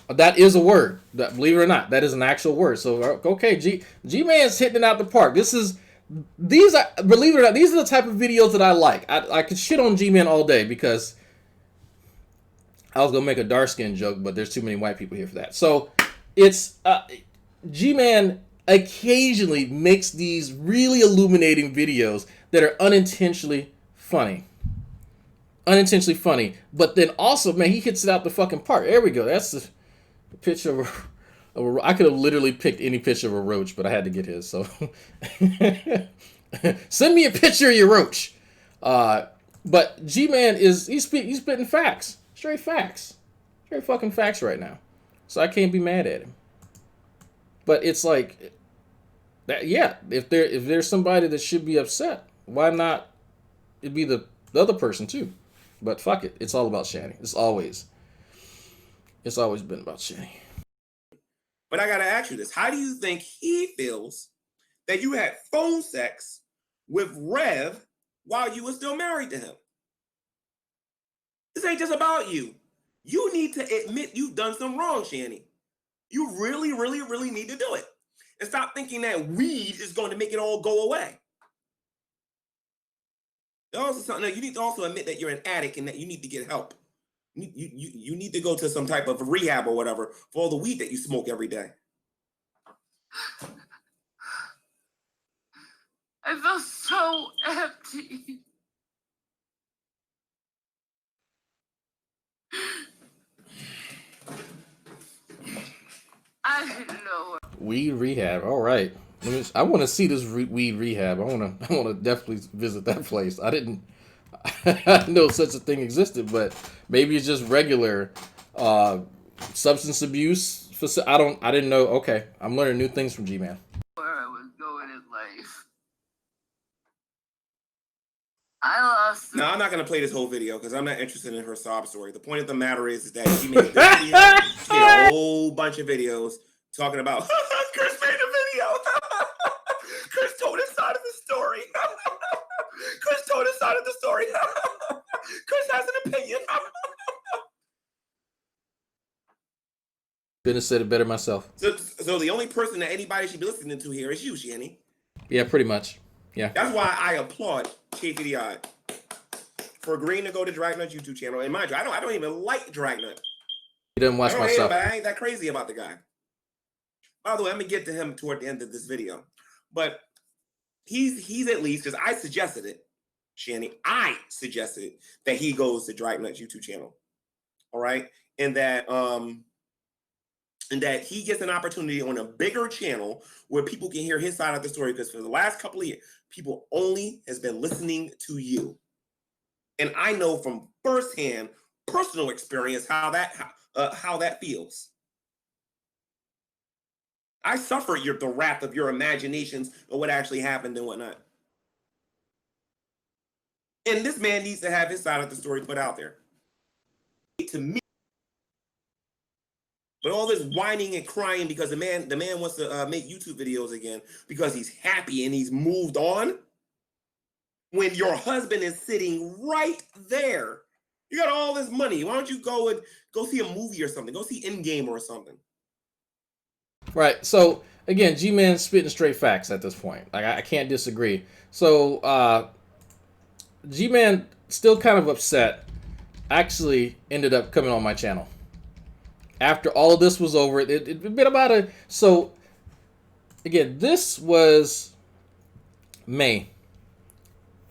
That is a word. Believe it or not, that is an actual word. So okay, G-Man's hitting it out the park. These are, believe it or not, these are the type of videos that I like. I could shit on G-Man all day because I was gonna make a dark skin joke, but there's too many white people here for that. So it's G-Man occasionally makes these really illuminating videos that are unintentionally funny. But then also, man, he hits it out the fucking park. There we go. That's the picture of I could have literally picked any picture of a roach, but I had to get his. So send me a picture of your roach. But G-Man he's spitting facts. Straight fucking facts right now. So I can't be mad at him. But it's like, yeah, if there's somebody that should be upset, why not it be the other person too? But fuck it. It's all about Shanny. It's always been about Shanny. But I gotta ask you this. How do you think he feels that you had phone sex with Rev while you were still married to him? This ain't just about you. You need to admit you've done some wrong, Shanny. You really, really, really need to do it. And stop thinking that weed is going to make it all go away. Also, something you need to also admit that you're an addict and that you need to get help. You need to go to some type of rehab or whatever for all the weed that you smoke every day. I feel so empty. I didn't know. Weed rehab. All right. I want to see this weed rehab. I want to definitely visit that place. I didn't know such a thing existed, but maybe it's just regular substance abuse. I didn't know. Okay, I'm learning new things from G-Man. Where I was going in life. I lost. No, I'm not gonna play this whole video because I'm not interested in her sob story. The point of the matter is that she made this video. She made a whole bunch of videos talking about Chris made a video. Chris told his side of the story. Chris told his side of the story. Chris has an opinion. Couldn't have said it better myself. So the only person that anybody should be listening to here is you, Shanny. Yeah, pretty much. Yeah. That's why I applaud KPDI for agreeing to go to Dragnauct's YouTube channel. And mind you, I don't even like Dragnauct. He doesn't watch my stuff. I ain't that crazy about the guy. By the way, I'm gonna get to him toward the end of this video. But he's at least, because I suggested it, Shanny. I suggested that he goes to Dragnauct's YouTube channel. All right. And that he gets an opportunity on a bigger channel where people can hear his side of the story. Because for the last couple of years, people only has been listening to you. And I know from firsthand personal experience how that feels. I suffered the wrath of your imaginations of what actually happened and whatnot. And this man needs to have his side of the story put out there. To me. But all this whining and crying because the man wants to make YouTube videos again because he's happy and he's moved on. When your husband is sitting right there, you got all this money. Why don't you go see a movie or something? Go see Endgame or something. Right. So again, G-Man spitting straight facts at this point. Like I can't disagree. So G-Man still kind of upset. Actually ended up coming on my channel. After all of this was over, it been about a... So, again, this was May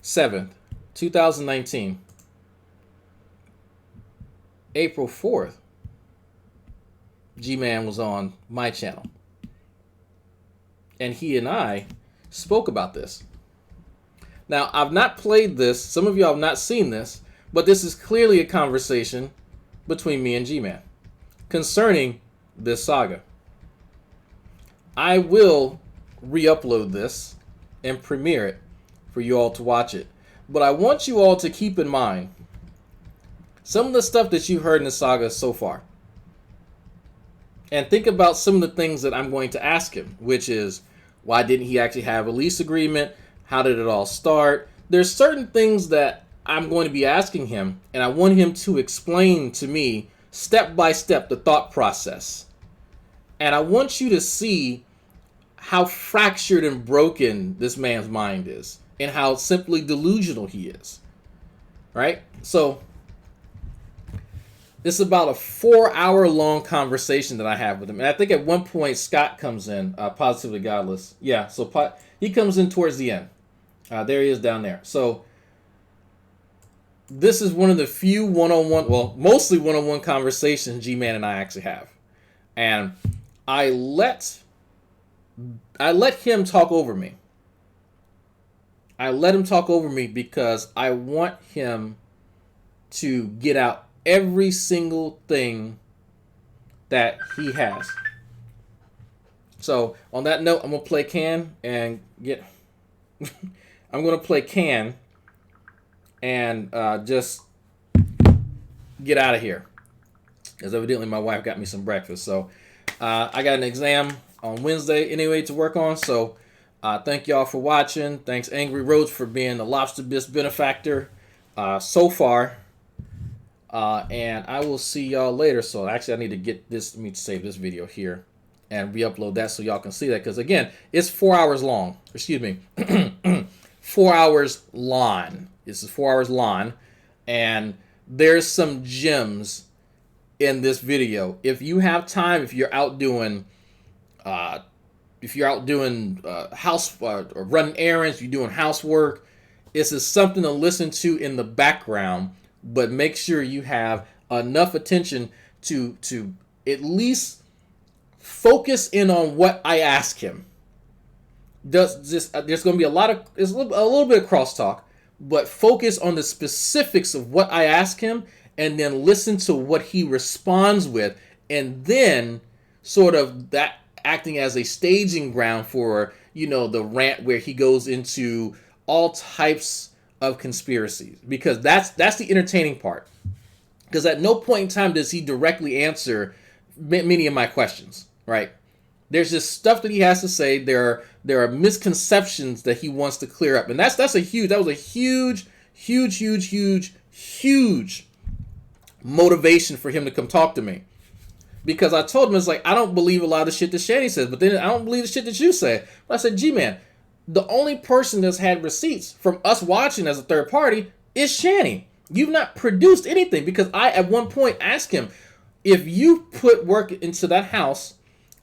7th, 2019. April 4th, G-Man was on my channel. And he and I spoke about this. Now, I've not played this. Some of y'all have not seen this. But this is clearly a conversation between me and G-Man concerning this saga. I will re-upload this and premiere it for you all to watch it. But I want you all to keep in mind some of the stuff that you've heard in the saga so far. And think about some of the things that I'm going to ask him, which is, why didn't he actually have a lease agreement? How did it all start? There's certain things that I'm going to be asking him, and I want him to explain to me step by step the thought process. And I want you to see how fractured and broken this man's mind is and how simply delusional he is. Right? So this is about a 4-hour long conversation that I have with him. And I think at one point Scott comes in, Positively Godless. Yeah, so he comes in towards the end. There he is down there. So this is one of the few one-on-one, well, mostly one-on-one conversations Gman and I actually have. And I let him talk over me. I let him talk over me because I want him to get out every single thing that he has. So on that note, I'm gonna play Can and get. I'm gonna play Can and just get out of here, because evidently my wife got me some breakfast. So I got an exam on Wednesday anyway to work on. So thank y'all for watching. Thanks Angry Roach for being the Lobster Bisque benefactor so far. And I will see y'all later. So actually I need to get this, let me save this video here and re-upload that so y'all can see that. Because again, it's 4 hours long. Excuse me. 4 hours long. This is 4 hours long. And there's some gems in this video. If you have time, if you're out doing house or running errands, you're doing housework, this is something to listen to in the background. But make sure you have enough attention to at least focus in on what I ask him. There's going to be a little bit of crosstalk, but focus on the specifics of what I ask him, and then listen to what he responds with, and then sort of that acting as a staging ground for, you know, the rant where he goes into all types of conspiracies, because that's the entertaining part. Because at no point in time does he directly answer many of my questions, right? There's just stuff that he has to say. There are misconceptions that he wants to clear up, and that was a huge motivation for him to come talk to me. Because I told him, it's like, I don't believe a lot of the shit that Shanny says, but then I don't believe the shit that you say. But I said, G-Man, the only person that's had receipts from us watching as a third party is Shanny. You've not produced anything, because I at one point asked him, if you put work into that house,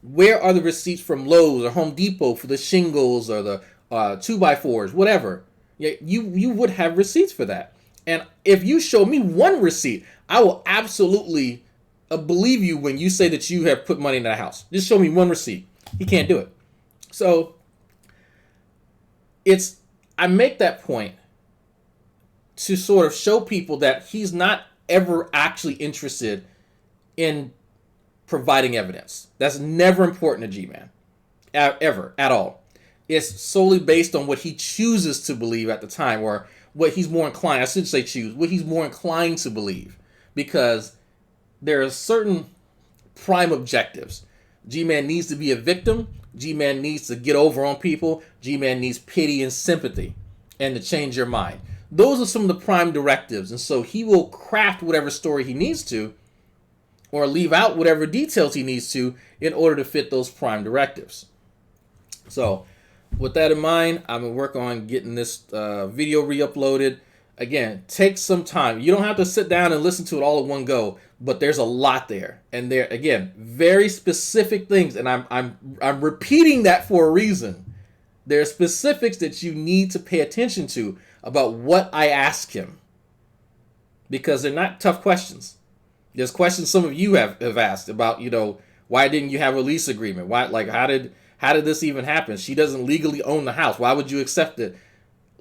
where are the receipts from Lowe's or Home Depot for the shingles or the 2x4s, whatever? You would have receipts for that. And if you show me one receipt, I will absolutely believe you when you say that you have put money in that house. Just show me one receipt. He can't do it. So I make that point to sort of show people that he's not ever actually interested in providing evidence. That's never important to G-Man. Ever. At all. It's solely based on what he chooses to believe at the time, or what he's more inclined, I shouldn't say choose, what he's more inclined to believe. Because there are certain prime objectives. G-Man needs to be a victim. G-Man needs to get over on people. G-Man needs pity and sympathy, and to change your mind. Those are some of the prime directives. And so he will craft whatever story he needs to, or leave out whatever details he needs to, in order to fit those prime directives. So with that in mind, I'm going to work on getting this video re-uploaded. Again, take some time. You don't have to sit down and listen to it all at one go, but there's a lot there. And there, again, very specific things. And I'm repeating that for a reason. There are specifics that you need to pay attention to about what I ask him, because they're not tough questions. There's questions some of you have asked about, you know, why didn't you have a lease agreement? Why, like, how did this even happen? She doesn't legally own the house. Why would you accept it?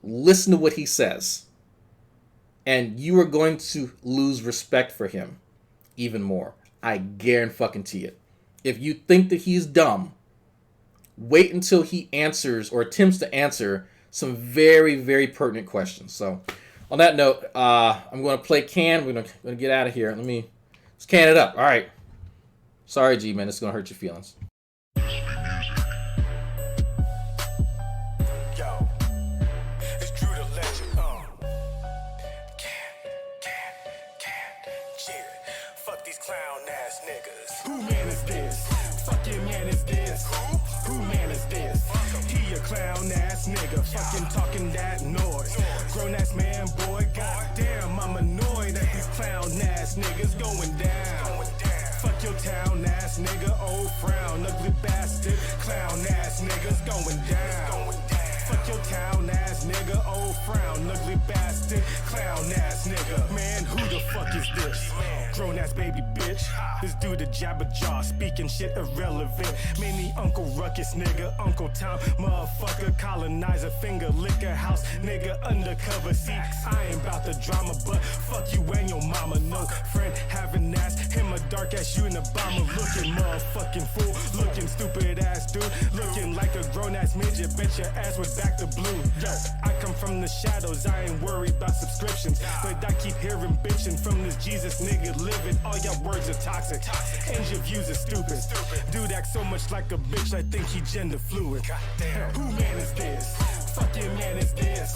Listen to what he says, and you are going to lose respect for him even more. I guarantee it. If you think that he's dumb, wait until he answers or attempts to answer some very, very pertinent questions. So on that note, I'm going to play Can. We're going to get out of here. Let's can it up. All right. Sorry, G-Man. It's going to hurt your feelings. Fuck these clowns. clown ass niggas going down. Fuck your town ass nigga, old frown, ugly bastard, clown ass nigga. Man, who the fuck is this? Grown ass baby bitch. This dude a jabber jaw, speaking shit irrelevant. Mini Uncle Ruckus nigga, Uncle Tom, motherfucker, colonizer, finger liquor house nigga, undercover. See, I ain't about the drama, but fuck you and your mama. No friend having ass, him a dark ass Unabomber, looking motherfucking fool, looking stupid ass dude, looking like a grown ass midget. Bet your ass was back to blue. Yo, I come from the shadows, I ain't worried about subscriptions, but I keep hearing bitching from this Jesus nigga living. All your words are toxic, and your views are stupid. Dude acts so much like a bitch, I think he gender fluid. Who man is this? Fucking man is this?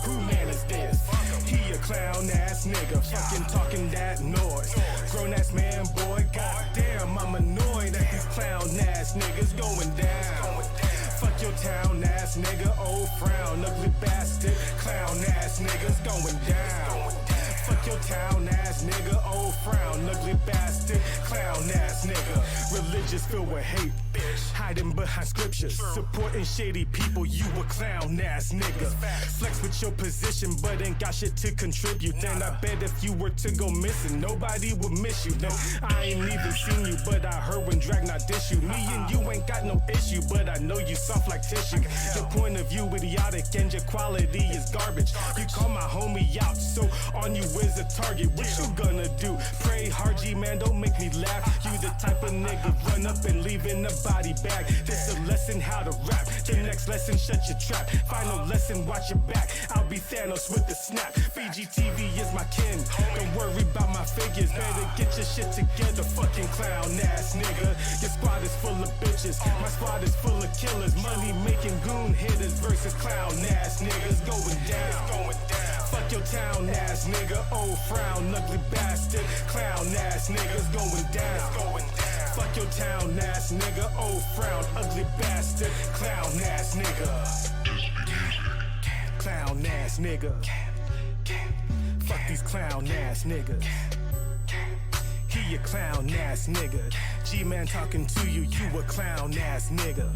Who man is this? He a clown ass nigga, fucking talking that noise. Grown ass man, boy, goddamn, I'm annoyed at these clown ass niggas going down. Fuck your town ass nigga, old frown, ugly bastard, clown ass niggas going down. Fuck your town ass nigga, old frown, ugly bastard, clown ass nigga. Religious filled with hate, bitch, hiding behind scriptures, supporting shady people, you a clown ass nigga. Flex with your position, but ain't got shit to contribute. And I bet if you were to go missing, nobody would miss you. No, I ain't even seen you, but I heard when Dragnauct dish you. Me and you ain't got no issue, but I know you soft like tissue. Your point of view idiotic and your quality is garbage. You call my homie out, so on you is a target. What you gonna do? Pray hard, Gman, don't make me laugh. You the type of nigga run up and leave in a body bag. This a lesson how to rap. The next lesson, shut your trap. Final lesson, watch your back. I'll be Thanos with the snap. BGTV is my kin. Don't worry about my figures. Better get your shit together, fucking clown ass nigga. Your squad is full of bitches. My squad is full of killers. Money making goon hitters versus clown ass niggas going down. Fuck your town ass nigga, old frown, ugly bastard, clown ass niggas going down. Fuck your town ass nigga, old frown, ugly bastard, clown ass nigga. Clown ass nigga. Fuck these clown ass niggas. He a clown ass nigga. Gman talking to you, you a clown ass nigga.